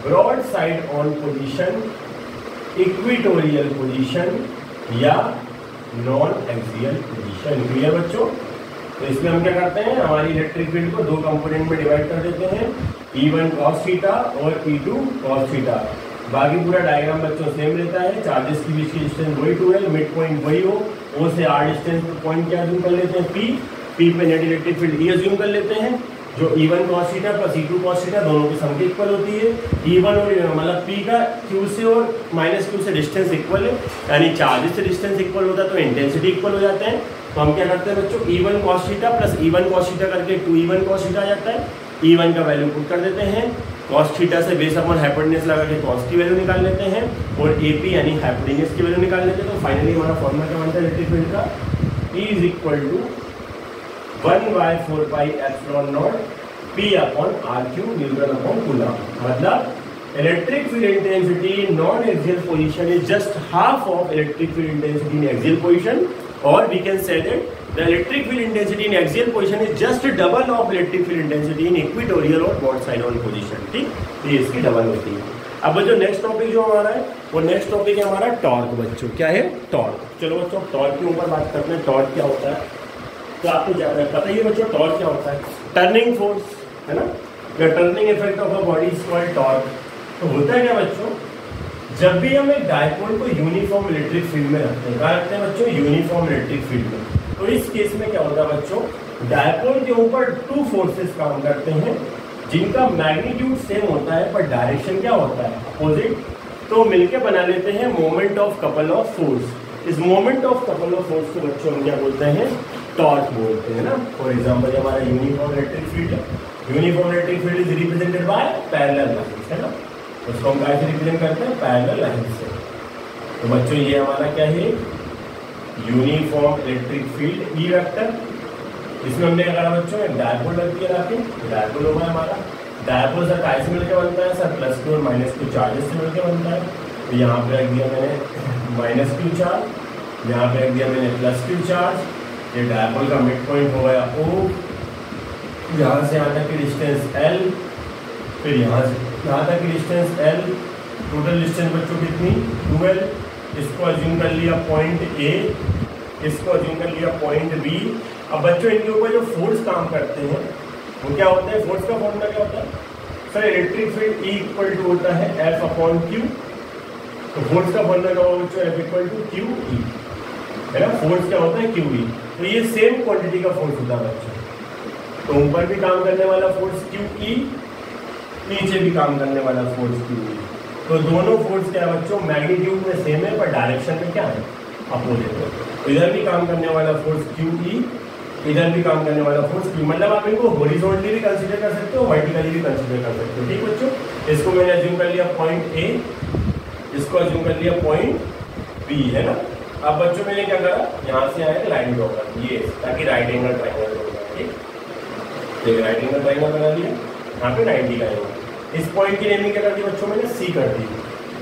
broad side on position equatorial position या नॉन एक्सियल पोजीशन। क्लियर बच्चों? तो इसमें हम क्या करते हैं, हमारी इलेक्ट्रिक फील्ड को दो कंपोनेंट में डिवाइड कर देते हैं, E1 cos थीटा और E2 cos थीटा। बाकी पूरा डायग्राम बच्चों सेम रहता है, चार्जेस की बीच की डिस्टेंस वही 2 है, मिड पॉइंट वही हो, O से R डिस्टेंस पे पॉइंट क्या अज्यूम कर लेते हैं P पे net electric field E assume कर लेते हैं, जो E1 cos theta plus E2 cos theta दोनों की सम के इक्वल होती है। E1 और मतलब P का Q से और -Q से डिस्टेंस इक्वल है, यानी चार्जेस से डिस्टेंस इक्वल होता है तो इंटेंसिटी इक्वल हो जाते हैं। तो हम क्या करते हैं बच्चों, E1 cos theta plus E1 cos theta करके 2E1 cos थीटा आ जाता है। E1 का वैल्यू पुट कर देते हैं, cos थीटा से बेस अपॉन हाइपोटेन्यूज लगा के cos की वैल्यू निकाल लेते हैं और AP यानी हाइपोटेन्यूज की वैल्यू निकाल लेते हैं। तो फाइनली हमारा फॉर्मूला क्या बनता है इलेक्ट्रिक फील्ड का, E is equal to 1/4 pi epsilon naught P upon R³ newton upon coulomb. मतलब electric field intensity non axial position is just half of electric field intensity in axial position, और we can say that the electric field intensity in axial position is just double of electric field intensity in equatorial और broad side on position. ठीक, ये इसकी double होती है। अब बच्चों next topic जो हमारा है वो नेक्स्ट टॉपिक है हमारा टॉर्क। बच्चों क्या है? टॉर्क। चलो बच्चों टॉर्क के ऊपर बात करते हैं। टॉर्क क्या होता है? तो आपको पता ही है बच्चों टॉर्क क्या होता है, टर्निंग फोर्स है ना, the turning effect of a body is called torque. तो होता है क्या बच्चों, जब भी हम एक डायपोल को यूनिफॉर्म इलेक्ट्रिक फील्ड में रखते हैं, क्या रखते हैं बच्चों? यूनिफॉर्म इलेक्ट्रिक फील्ड में। तो इस केस में क्या होता है बच्चों, डायपोल के ऊपर टू फोर्सेस काम करते हैं जिनका मैग्नीट्यूड सेम होता है पर डायरेक्शन क्या होता है? अपोजिट। तो मिलके बना लेते हैं moment of couple of force. इस moment of couple of force को बच्चों हम क्या बोलते हैं? टॉर्क बोलते हैं ना। फॉर एग्जाम्पल हमारा यूनिफॉर्म इलेक्ट्रिक फील्ड है, uniform electric field is represented bye parallel lines है ना, उसको हम कैसे रिप्रेजेंट करते हैं? पैरेलल लाइंस से। तो बच्चों ये हमारा क्या है? Uniform electric field E vector. इसमें हमने क्या करा बच्चों, एक डायपोल रख दिया, डायपोल होगा हमारा। डायपोल सर कैसे मिलकर बनता है? सर +Q और -Q चार्जेस से मिलकर बनता है। तो यहाँ पे रख दिया मैंने -Q चार्ज, यहाँ पे रख दिया मैंने +Q चार्ज। ये डायपोल का मिड पॉइंट हो गया O, यहाँ से यहाँ तक की डिस्टेंस L, फिर यहाँ से यहाँ तक की डिस्टेंस L, टोटल डिस्टेंस बच्चों कितनी? 12। इसको अज्यूम कर लिया पॉइंट A, इसको अज्यूम कर लिया पॉइंट B। अब बच्चों इनके ऊपर जो फोर्स काम करते हैं वो क्या होता है? फोर्स का फॉर्मूला क्या होता है? Sir electric field E equal to होता है F/Q। तो फोर्स का फॉर्मूला क्या होगा बच्चों? F इक्वल टू QE है ना। फोर्स क्या होता है? QE। तो ये सेम क्वांटिटी का फोर्स होता है बच्चों। तो ऊपर भी काम करने वाला फोर्स QE, नीचे भी काम करने वाला फोर्स QE। तो दोनों फोर्स क्या है बच्चों? मैग्नीट्यूड में सेम है पर डायरेक्शन में क्या है? अपोजिट है। तो इधर भी काम करने वाला फोर्स QE, इधर भी काम करने वाला फोर्स Q। मतलब आप इनको हॉरिजॉन्टली भी कंसीडर कर सकते हो, वर्टिकली भी कंसीडर कर सकते हो। ठीक बच्चों, इसको मैंने अज्यूम कर लिया पॉइंट A, इसको अज्यूम कर लिया पॉइंट B है ना। अब बच्चों मैंने क्या करा, यहाँ से आया लाइन ड्रॉ कर ये, ताकि राइट एंगल ट्राइंगल हो जाए। ठीक, तो राइट एंगल ट्राइंगल बना लिया, यहाँ पे 90 का एंगल। इस पॉइंट की नेमिंग क्या कर दी बच्चों? मैंने C कर दी।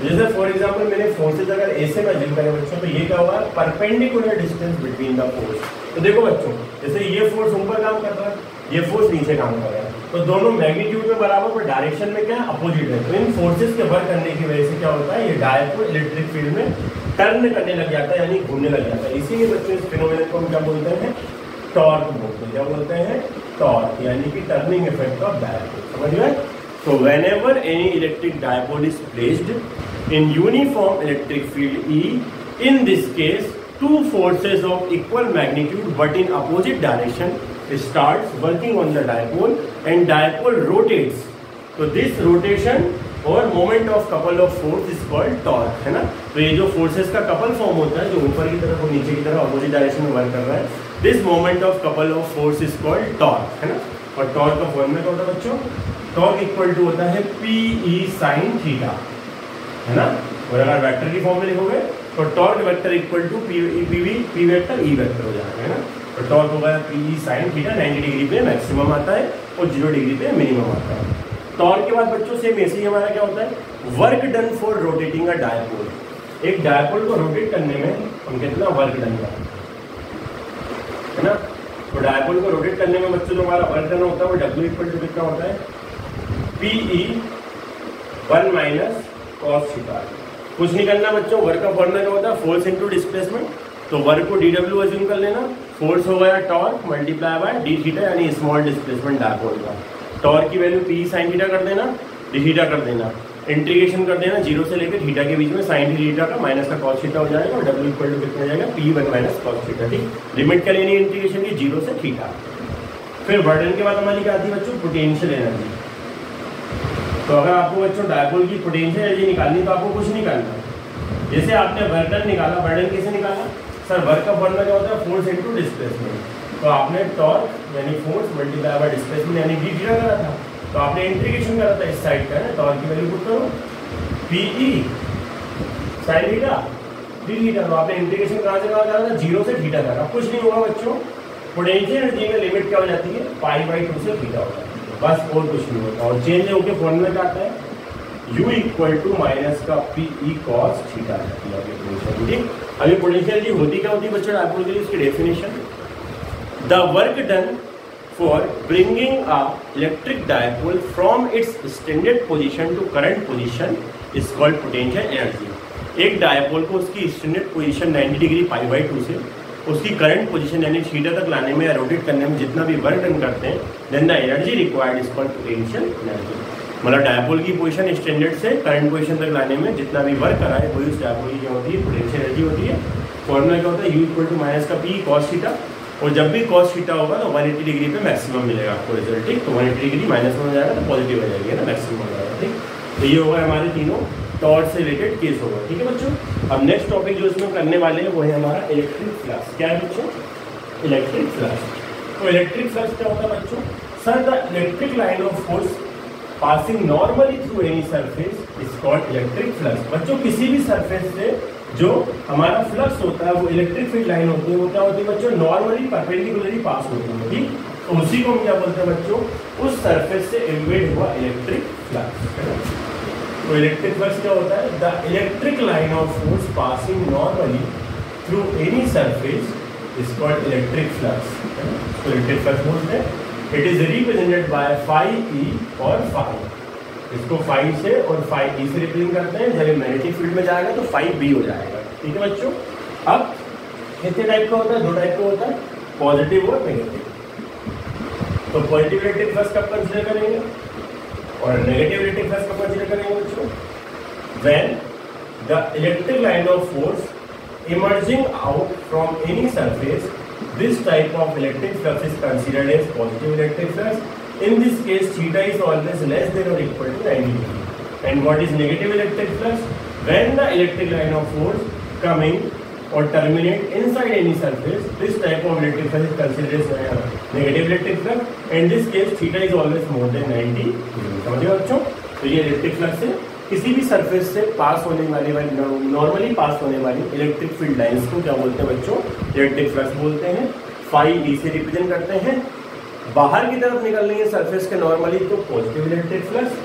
जैसे फॉर एग्जांपल मैंने फोर्सेज अगर ए से मैं अज्यूम करें बच्चों, तो ये क्या हुआ? Perpendicular distance between the force. तो देखो बच्चों, जैसे ये फोर्स ऊपर काम कर रहा है, ये फोर्स नीचे काम कर रहा है, तो दोनों मैग्नीट्यूड में बराबर पर डायरेक्शन में क्या है? अपोजिट है। तो इन फोर्सेज के वर्क करने की वजह से क्या होता है? ये डायपोल इलेक्ट्रिक फील्ड में टर्न करने लग जाता है, यानी घूमने लग जाता है। इसीलिए बच्चों इस फिनोमेनन को हम क्या बोलते हैं? टॉर्क बोलते हैं। क्या बोलते हैं? टॉर्क, यानी कि टर्निंग इफेक्ट ऑफ डायपोल। समझ गए? So whenever any electric dipole is placed in uniform electric field E, in this case, two forces of equal magnitude but in opposite direction starts working on the dipole and dipole rotates. So this rotation और moment of couple of force is called torque है ना। तो ये जो forces का couple form होता है, जो ऊपर की तरफ और नीचे की तरफ अपोजिट डायरेक्शन में वर्क कर रहा है, this moment of couple of force is called torque है ना। और टॉर्क का फॉर्मूला क्या होता है बच्चों? टॉर्क इक्वल टू होता है PE sin थीटा है ना। और अगर वेक्टर की फॉर्म में लिखोगे तो torque vector equal to P vector E vector हो जाएगा है ना। तो टॉर्क होगा PE sin थीटा, 90 डिग्री पे मैक्सिमम आता है और 0 डिग्री पे मिनिमम आता है। टॉर्क के बाद बच्चों सेम ऐसे ही हमारा क्या होता है? Work done for rotating a dipole. एक डायपोल को रोटेट करने में हम कितना वर्क डन करते है ना। तो डायपोल को रोटेट करने में बच्चों जो हमारा वर्क डन होता है वो W इक्वल टू कितना होता है? PE 1 - cos theta. कुछ नहीं करना बच्चों, वर्क का फॉर्मूला क्या होता है, फोर्स इनटू डिस्प्लेसमेंट। तो वर्क को डीडब्ल्यू अज्यूम कर लेना, फोर्स हो गया torque multiply by D theta यानी स्मॉल डिस्प्लेसमेंट डायपोल का। टॉर्क की वैल्यू पी साइन थीटा कर देना, डी थीटा कर देना, इंटीग्रेशन कर देना जीरो से लेकर थीटा के बीच में साइन थीटा का माइनस का कॉस थीटा हो जाएगा और डब्ल्यू इक्वल टू कितना जाएगा P1 माइनस कॉस थीटा। ठीक, लिमिट क्या लेनी है इंटीग्रेशन की, जीरो से थीटा। फिर बर्डन के बाद हमारी क्या आती है बच्चों, पोटेंशियल एनर्जी। तो अगर आपको बच्चों डायपोल की पोटेंशियल एनर्जी निकालनी तो आपको कुछ नहीं करना, जैसे आपने बर्डन निकाला, बर्डन कैसे निकाला सर, वर्क का फॉर्मूला क्या होता है, फोर्स इनटू डिस्प्लेसमेंट। तो आपने टॉर्क यानी फोर्स मल्टीप्लाई बाय डिस्प्लेसमेंट यानी डी थीटा करा था, तो आपने इंटीग्रेशन करा था इस साइड का है, टॉर्क की वैल्यू पुट करो PE sine theta D theta. तो आपने इंटीग्रेशन कहाँ से कहाँ करा था, जीरो से थीटा करा। कुछ नहीं होगा बच्चों, पोटेंशियल एनर्जी में लिमिट क्या हो जाती है, पाई/2 से थीटा हो जाती है, बस और कुछ नहीं होता। और चेंज होकर फॉर्मूला क्या आता है, u इक्वल टू माइनस का पीई कॉस थीटा। ठीक, अभी पोटेंशियल एनर्जी होती क्या होती है बच्चों डायपोल के लिए, इसकी definition, the work done for bringing a electric dipole from its standard position to current position is called potential energy. एक डायपोल को उसकी स्टैंडर्ड पोजीशन 90 डिग्री पाई/2 से उसकी करंट पोजीशन यानी थीटा तक लाने में या रोटेट करने में जितना भी वर्क डन करते हैं, then the energy required is called potential energy. मतलब डायपोल की पोजीशन स्टैंडर्ड से करंट पोजीशन तक लाने में जितना भी वर्क करा है वही उस डायपोल की क्या होती है, पोटेंशियल एनर्जी होती है। फॉर्मूला क्या होता है, u इक्वल टू माइनस का पी कॉस थीटा, और जब भी कॉस थीटा होगा तो 180 डिग्री पे मैक्सिमम मिलेगा आपको रिजल्ट। ठीक, तो 180 डिग्री माइनस में हो जाएगा तो पॉजिटिव हो जाएगी ना, मैक्सिमम हो जाएगा। ठीक, तो ये होगा हमारे तीनों टॉर्क से रिलेटेड केस होगा। ठीक है बच्चों, अब नेक्स्ट टॉपिक जो इसमें करने वाले हैं वो है हमारा इलेक्ट्रिक फ्लक्स। क्या है बच्चों, इलेक्ट्रिक फ्लक्स। तो इलेक्ट्रिक फ्लक्स क्या होता है बच्चों, sir the electric line of force passing normally through any surface is called electric flux. बच्चों किसी भी सरफेस से जो हमारा फ्लक्स होता है वो इलेक्ट्रिक फील्ड लाइन होती है, वो क्या होती है बच्चों, नॉर्मली परपेंडिकुलरली पास होती है। ठीक, तो उसी को हम क्या बोलते हैं बच्चों, उस सरफेस से इन्वेड हुआ इलेक्ट्रिक फ्लक्स। तो इलेक्ट्रिक फ्लक्स क्या होता है, the electric line of force passing normally through any surface is called electric flux. तो इलेक्ट्रिक फ्लक्स बोलते हैं, it is represented by phi E और फाई। इसको फाई से और फाई ई से रिप्रेजेंट करते हैं, जब मैग्नेटिक फील्ड में जाएगा तो फाई बी हो जाएगा। ठीक है बच्चों, अब कितने टाइप का होता है, दो टाइप का होता है, पॉजिटिव और नेगेटिव। तो पॉजिटिव इलेक्ट्रिक फ्लक्स कब कंसीडर करेंगे और नेगेटिव इलेक्ट्रिक फ्लक्स कब कंसीडर करेंगे बच्चों, when the electric line of force emerging out from any surface, this type of electric flux is considered as positive electric flux. In this case, theta is always less than or equal to 90 degree. And what is negative electric flux? When the electric line of force coming or terminate inside any surface, this type of electric flux is considered as negative electric flux. In this case, theta is always more than 90 degree. समझिए बच्चों, तो ये electric flux है किसी भी surface से पास होने वाली नॉर्मली पास होने वाली इलेक्ट्रिक फील्ड लाइंस को क्या बोलते हैं बच्चों, इलेक्ट्रिक फ्लक्स बोलते हैं। फाई ई से रिप्रेजेंट करते हैं। बाहर की तरफ निकल रही है सरफेस के नॉर्मली तो पॉजिटिव इलेक्ट्रिक फ्लक्स,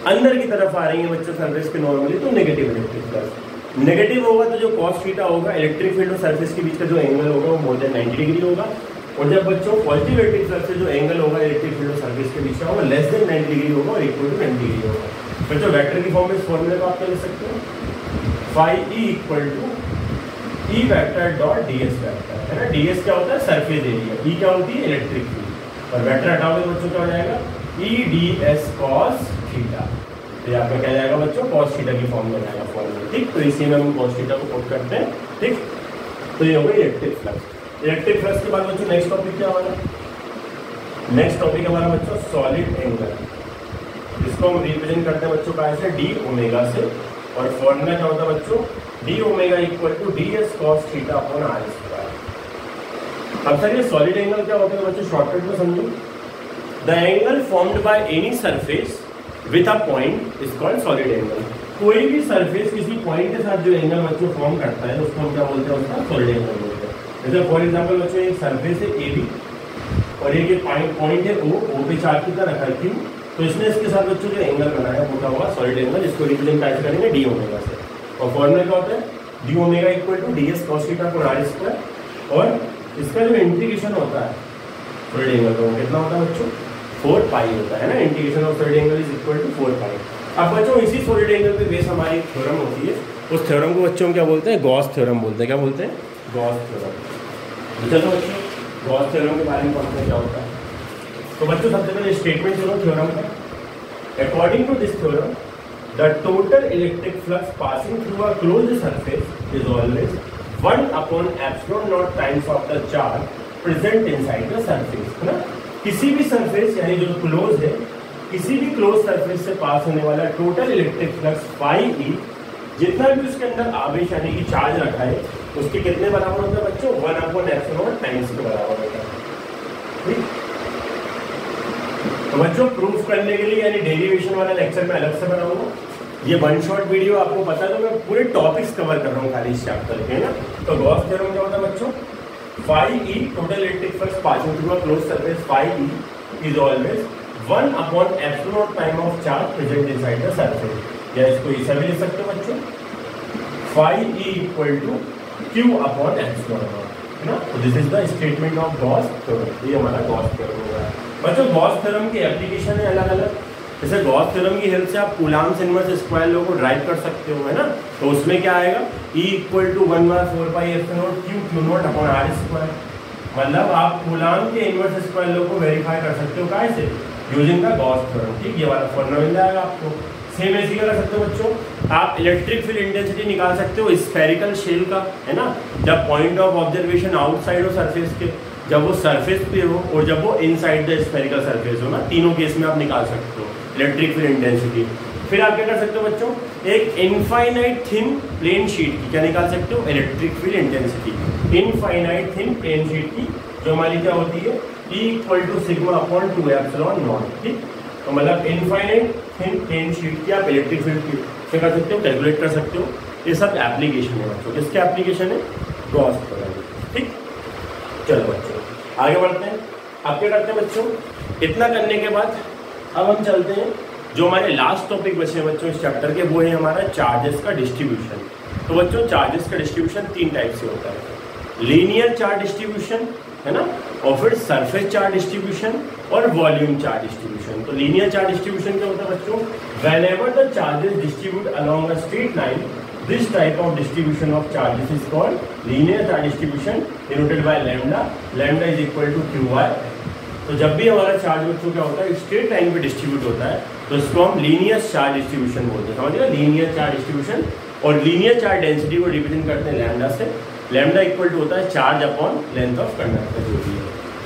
अंदर की तरफ आ रही है बच्चों सरफेस के नॉर्मली तो नेगेटिव इलेक्ट्रिक फ्लक्स। नेगेटिव होगा तो जो कॉस थीटा होगा, इलेक्ट्रिक फील्ड और सरफेस के बीच का जो एंगल होगा वो मोर देन 90 डिग्री होगा। और जब बच्चों पॉजिटिव इलेक्ट्रिक फ्लक्स से जो एंगल होगा इलेक्ट्रिक फील्ड और सरफेस के बीच का होगा लेस देन 90 डिग्री होगा और इक्वल टू 90 डिग्री होगा। बच्चों वेक्टर की फॉर्म में इस फॉर्मूले को आप क्या लिख सकते हो, phi E equal to E vector dot DS vector, है ना। डीएस क्या होता है, सरफेस एरिया, ई क्या होती है, इलेक्ट्रिक फील्ड, और वेक्टर हटाओगे बच्चों क्या हो जाएगा, E D S cos theta. तो आपका क्या जाएगा बच्चों, कॉस थीटा की फॉर्म में जाएगा फॉर्मूला। ठीक, तो इसी में हम कॉस थीटा को पुट करते हैं। ठीक, तो ये हो गई इलेक्ट्रिक फ्लक्स। इलेक्ट्रिक फ्लक्स के बाद बच्चों नेक्स्ट टॉपिक क्या होगा, नेक्स्ट टॉपिक हमारा बच्चों सॉलिड एंगल, इसको हम रिप्रेजेंट करते हैं बच्चों का ऐसे डी ओमेगा से, और फॉर्मूला क्या होता है बच्चों, D omega equal to D S cos theta upon R square. अब सर ये सॉलिड एंगल क्या होता है बच्चों, शॉर्टकट में समझो, the angle formed by any surface with a point is called solid angle. कोई भी सरफेस किसी पॉइंट के साथ जो एंगल बच्चों फॉर्म करता है उसको हम क्या बोलते हैं, उसका सॉलिड एंगल बोलते हैं। जैसे फॉर एग्जाम्पल बच्चों एक सरफेस है ए बी और एक पॉइंट है ओ पे चार्ज कितना रखा है क्यू, तो इसने इसके साथ बच्चों जो एंगल बनाया वो क्या होगा, सॉलिड एंगल, जिसको रिप्रेजेंट कैसे करेंगे डी ओमेगा से। और फॉर्मूला क्या होता है, D omega equal to D S cos theta upon R square, और इसका जो इंटीग्रेशन होता है सॉलिड एंगल का वो कितना होता है बच्चों, 4 पाई होता है ना। Integration of solid angle is equal to 4 pi. अब बच्चों इसी सॉलिड एंगल पे बेस हमारी थ्योरम होती है उस थ्योरम को बच्चों क्या बोलते हैं, गॉस थ्योरम बोलते हैं। क्या बोलते हैं, गॉस थ्योरम। चलो बच्चों गॉस थ्योरम के बारे में पढ़ते हैं क्या होता है। तो बच्चों सबसे पहले स्टेटमेंट सुनो थ्योरम का। According to this theorem the total electric flux passing through a closed surface is always 1/ε0 times of the charge present inside the surface, है ना। किसी भी सरफेस यानी जो क्लोज है, किसी भी क्लोज सरफेस से पास होने वाला total electric flux phi E, जितना भी उसके अंदर आवेश यानी कि चार्ज रखा है उसके कितने बराबर होता है बच्चों, 1/ε0 टाइम्स के बराबर होता है। ठीक, तो बच्चों प्रूफ करने के लिए यानी डेरिवेशन वाला लेक्चर में अलग से बनाऊंगा। ये वन शॉट वीडियो आपको पता है तो मैं पूरे टॉपिक्स कवर कर रहा हूँ खाली इस चैप्टर के, ना। तो गॉस थ्योरम क्या होता है बच्चों, phi E total electric flux passing through a closed surface phi E is always 1/ε0 time of charge present inside the surface. या इसको ऐसा भी लिख सकते हो बच्चों, phi E equal to Q/ε0, है ना। तो this is the statement of Gauss theorem. ये हमारा गॉस थ्योरम होगा बच्चों। गॉस थ्योरम की एप्लीकेशन है अलग अलग। जैसे गॉस थ्योरम की हेल्प से आप कूलाम्स इनवर्स स्क्वायर लॉ को ड्राइव कर सकते हो, है ना। तो उसमें क्या आएगा, E इक्वल टू 1/4πε0 Q/r²। मतलब आप कूलाम के इनवर्स स्क्वायर लॉ को वेरीफाई कर सकते हो कैसे, यूजिंग द गॉस थ्योरम। ठीक, ये वाला फॉर्मूला मिल जाएगा आपको। सेम ऐसे क्या कर सकते हो बच्चों, आप इलेक्ट्रिक फील्ड इंटेंसिटी निकाल सकते हो स्फेरिकल शेल का, है ना। जब पॉइंट ऑफ ऑब्जर्वेशन आउटसाइड हो सरफेस के, जब वो सरफेस पे हो और जब वो इनसाइड द स्फेरिकल सरफेस हो, ना, तीनों केस में आप निकाल सकते हो इलेक्ट्रिक फील्ड इंटेंसिटी। फिर आप क्या कर सकते हो बच्चों, एक इनफाइनाइट थिन प्लेन शीट की क्या निकाल सकते हो, electric field intensity. Infinite thin plane sheet की जो हमारी क्या होती है, E इक्वल टू σ/2ε0। ठीक, तो मतलब इनफाइनाइट थिन प्लेन शीट की आप इलेक्ट्रिक फील्ड की क्या कर सकते हो, कैलकुलेट कर सकते हो। ये सब एप्लीकेशन है बच्चों, किसके एप्लीकेशन है, गॉस थ्योरम। ठीक, चलो बच्चों आगे बढ़ते हैं। अब क्या करते हैं बच्चों, इतना करने के बाद अब हम चलते हैं जो हमारे लास्ट टॉपिक बचे हैं बच्चों इस चैप्टर के, वो है हमारा चार्जेस का डिस्ट्रीब्यूशन। तो बच्चों चार्जेस का डिस्ट्रीब्यूशन 3 टाइप से होता है, लीनियर चार्ज डिस्ट्रीब्यूशन, है ना, और फिर सरफेस चार्ज डिस्ट्रीब्यूशन और वॉल्यूम चार्ज डिस्ट्रीब्यूशन। तो लीनियर चार्ज डिस्ट्रीब्यूशन क्या होता है बच्चों, whenever the charges distribute along a straight line this type of distribution of charges is called linear charge distribution denoted by lambda. Lambda is equal to QI। तो जब भी हमारा charge बच्चों क्या होता है स्ट्रेट लाइन पे डिस्ट्रीब्यूट होता है तो इसको हम लीनियर चार्ज डिस्ट्रीब्यूशन बोलते हैं, समझिएगा, लीनियर चार्ज डिस्ट्रीब्यूशन। और लीनियर चार्ज डेंसिटी को रिप्रेजेंट करते हैं लैम्डा से। लैम्डा इक्वल टू होता है charge upon length of conductor जो भी है।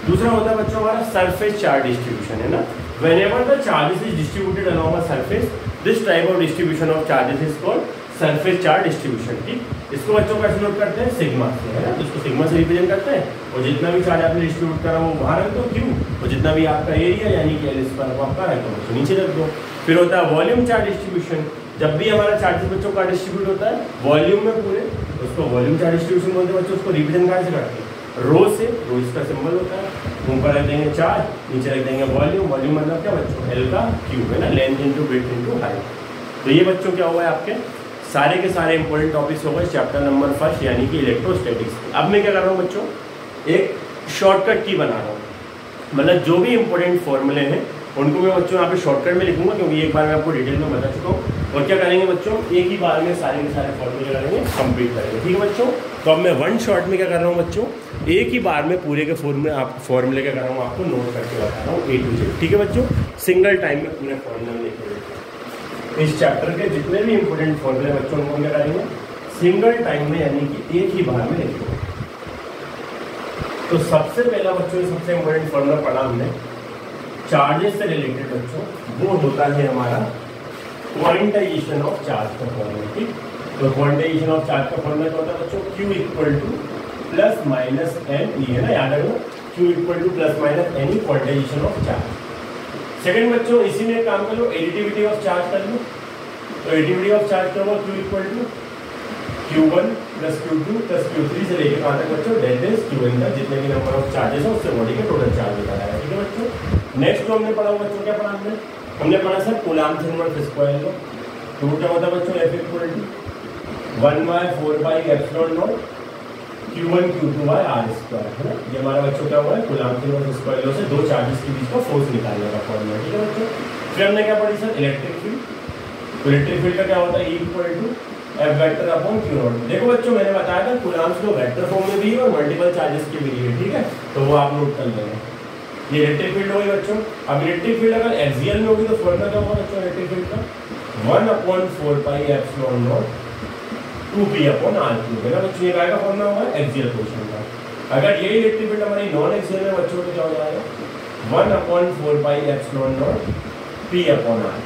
दूसरा होता है बच्चों हमारा सरफेस चार्ज डिस्ट्रीब्यूशन, है ना। Whenever the charges is distributed along a surface this type of distribution of charges is called surface charge distribution. ठीक, इसको बच्चों का डिनोट करते हैं सिग्मा से, है ना। इसको सिग्मा से रिप्रेजेंट करते हैं और जितना भी चार्ज आपने डिस्ट्रीब्यूट करा वो बाहर रख दो Q, और जितना भी आपका एरिया यानी कि L स्क्वायर आपका है तो नीचे रख दो। फिर होता है वॉल्यूम चार्ज डिस्ट्रीब्यूशन। जब भी हमारा चार्जेस बच्चों का डिस्ट्रीब्यूट होता है वॉल्यूम में पूरे, उसको वॉल्यूम चार्ज डिस्ट्रीब्यूशन बोलते हैं बच्चों। उसको रिप्रेजेंट कैसे करते हैं, रो से, रो इसका सिंबल होता है, ऊपर रख देंगे चार्ज, नीचे रख देंगे वॉल्यूम। वॉल्यूम मतलब क्या बच्चों, L का क्यूब, है ना, length into breadth into height. तो ये बच्चों क्या हुआ है आपके सारे के सारे इंपॉर्टेंट टॉपिक्स हो गए चैप्टर नंबर 1 यानी कि इलेक्ट्रोस्टैटिक्स। अब मैं क्या कर रहा हूँ बच्चों, एक शॉर्टकट की बना रहा हूँ, मतलब जो भी इंपॉर्टेंट फॉर्मूले हैं उनको मैं बच्चों यहाँ पे शॉर्टकट में लिखूंगा, क्योंकि एक बार मैं आपको डिटेल में बता चुका हूँ। और क्या करेंगे बच्चों, एक ही बार में सारे के सारे फॉर्मूले करेंगे, कंप्लीट करेंगे। ठीक है बच्चों, तो अब मैं वन शॉट में क्या कर रहा हूँ बच्चों, एक ही बार में पूरे के फॉर्मूले क्या कर रहा हूँ आपको नोट करके बता रहा हूँ A to Z। ठीक है बच्चों, सिंगल टाइम में पूरे फॉर्मूले लिख के इस चैप्टर के जितने भी इंपॉर्टेंट फॉर्मूले बच्चों उनको क्या करेंगे सिंगल टाइम में यानी कि एक ही बार में लिखेंगे। तो सबसे पहला बच्चों सबसे इंपॉर्टेंट फॉर्मूला पढ़ा हमने चार्जेस से रिलेटेड बच्चों, वो होता है हमारा क्वांटाइजेशन ऑफ चार्ज का फॉर्मूला। ठीक, तो क्वांटाइजेशन ऑफ चार्ज का फॉर्मूला क्या होता है बच्चों, Q equal to plus minus N E, है ना, याद रखो Q equal to plus minus N E quantization of charge. Second बच्चों इसी में काम कर लो, एडिटिविटी ऑफ चार्ज कर लो। तो एडिटिविटी ऑफ चार्ज क्या होगा, Q equal to Q1 plus Q2 plus Q3 से लेकर कहाँ तक बच्चों डेट इज Qn तक जितने भी नंबर ऑफ चार्जेस है उससे बॉडी के टोटल चार्ज बताया है। ठीक है बच्चों, नेक्स्ट जो हमने पढ़ा बच्चों क्या पढ़ा हमने पढ़ा sir Coulomb's inverse square law. तो क्या होता है बच्चों F equal to 1/4πε0 Q1 Q2 by R square, है ना। ये हमारा बच्चों क्या हुआ है कूलाम्स इनवर्स स्क्वायर लॉ से दो चार्जेस के बीच का फोर्स निकालने का फॉर्मूला। ठीक है बच्चों, फिर हमने क्या पढ़ी सर इलेक्ट्रिक फील्ड। तो इलेक्ट्रिक फील्ड का क्या होता है E equal to F vector upon Q naught. देखो बच्चों मैंने बताया था कूलम्ब्स को वेक्टर फॉर्म में भी है और मल्टीपल चार्जेस के भी है, ठीक है, तो वो आप नोट कर लेंगे। ये इलेक्ट्रिक फील्ड होगी बच्चों। अब इलेक्ट्रिक फील्ड अगर एक्सियल में होगी तो फॉर्मूला क्या होगा बच्चों इलेक्ट्रिक फील्ड का 1/4 pi epsilon not 2p upon r cube है ना बच्चों। ये काय का फॉर्मूला होगा एक्सियल पोर्शन का। अगर ये इलेक्ट्रिक फील्ड हमारी नॉन एक्सियल में बच्चों तो क्या हो जाएगा 1/4 pi epsilon naught p upon r।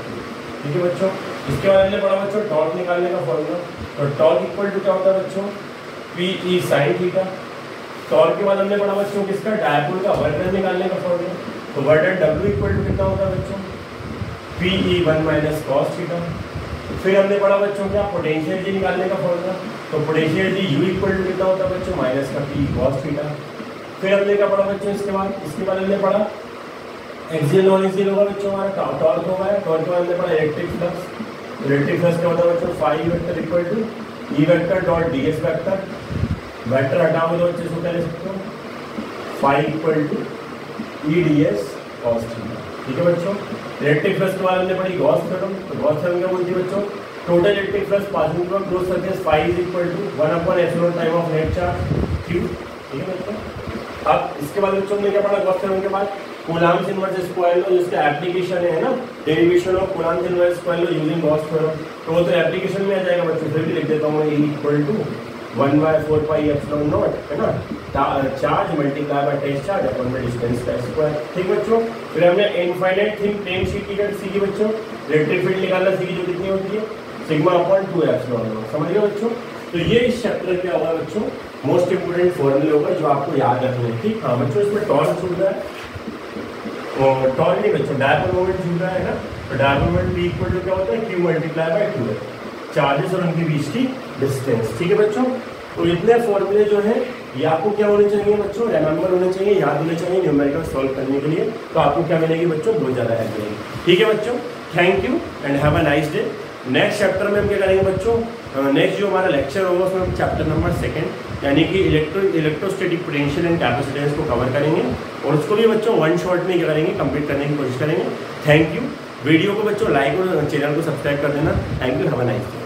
ठीक है बच्चों। इसके बाद हमने पढ़ा बच्चों टॉर्क निकालने का फॉर्मूला। तो टॉर्क इक्वल टू क्या होता है बच्चों PE sin थीटा। टॉर्क के बाद हमने पढ़ा बच्चों किसका डायपोल का वर्क डन निकालने का फॉर्मूला। तो work done W equal to कितना होता है बच्चों PE1 माइनस cos थीटा। फिर हमने पढ़ा बच्चों क्या पोटेंशियल जी निकालने का फॉर्मूला। तो पोटेंशियल जी U इक्वल टू कितना होता है बच्चों माइनस का P cos थीटा। फिर हमने क्या पढ़ा बच्चों इसके बाद हमने पढ़ा एक्सियल नॉन एक्सियल होगा बच्चों हमारा टॉर्क होगा। टॉर्क के बाद हमने पढ़ा इलेक्ट्रिक फ्लक्स। इलेक्ट्रिक फ्लक्स क्या होता है बच्चों phi vector equal to E vector dot ds vector. Vector हटाओगे तो बच्चे इसको क्या ले सकते हो phi equal to E ds cos theta. ठीक है बच्चों। इलेक्ट्रिक फ्लक्स के बाद हमने पढ़ी गॉस थ्योरम। तो गॉस थ्योरम क्या बोलती है बच्चों total electric flux passing through close surface phi is equal to 1/एप्सिलॉन time of net charge q। ठीक है बच्चों। अब इसके बाद बच्चों ने क्या पढ़ा गॉस थ्योरम के बाद कूलम्ब्स इनवर्स स्क्वायर लॉ जिसका एप्लीकेशन है ना derivation of Coulomb's inverse square law using Gauss theorem. तो वो तो एप्लीकेशन में आ जाएगा बच्चों। फिर भी लिख देता हूँ E equal to 1/4 pi epsilon naught है ना charge multiply by test charge upon में डिस्टेंस का स्क्वायर। ठीक बच्चों। फिर हमने इनफाइनाइट थिन प्लेन शीट की करंट सीखी बच्चों। इलेक्ट्रिक फील्ड निकालना सीखी जो कितनी होती है सिग्मा अपॉन 2 एप्सिलॉन नॉट। समझ गए बच्चों। तो ये इस चैप्टर क्या होगा बच्चों मोस्ट इंपोर्टेंट फॉर्मूले होगा जो आपको याद रखने हैं। ठीक हाँ बच्चों इसमें टॉर्क छूट रहा है और टॉर्क नहीं बच्चों डायपोल मोमेंट छूट रहा है ना। तो dipole moment P equal to क्या होता है Q मल्टीप्लाई बाय 2 चार्जेस और उनके बीच की डिस्टेंस। ठीक है बच्चों। तो इतने फॉर्मूले जो है ये आपको क्या होने चाहिए बच्चों रिमेंबर होने चाहिए याद होने चाहिए न्यूमेरिकल सॉल्व करने के लिए। तो आपको क्या मिलेगी बच्चों बहुत ज़्यादा हेल्प मिलेगी। ठीक है बच्चों। Thank you and have a nice day. Next chapter में हम क्या करेंगे बच्चों नेक्स्ट जो हमारा लेक्चर होगा उसमें हम चैप्टर नंबर 2 यानी कि इलेक्ट्रोस्टैटिक पोटेंशियल एंड कैपेसिटेंस को कवर करेंगे और उसको भी बच्चों वन शॉट में क्या करेंगे कंप्लीट करने की कोशिश करेंगे। Thank you. वीडियो को बच्चों लाइक और चैनल को सब्सक्राइब कर देना। Thank you have a nice day.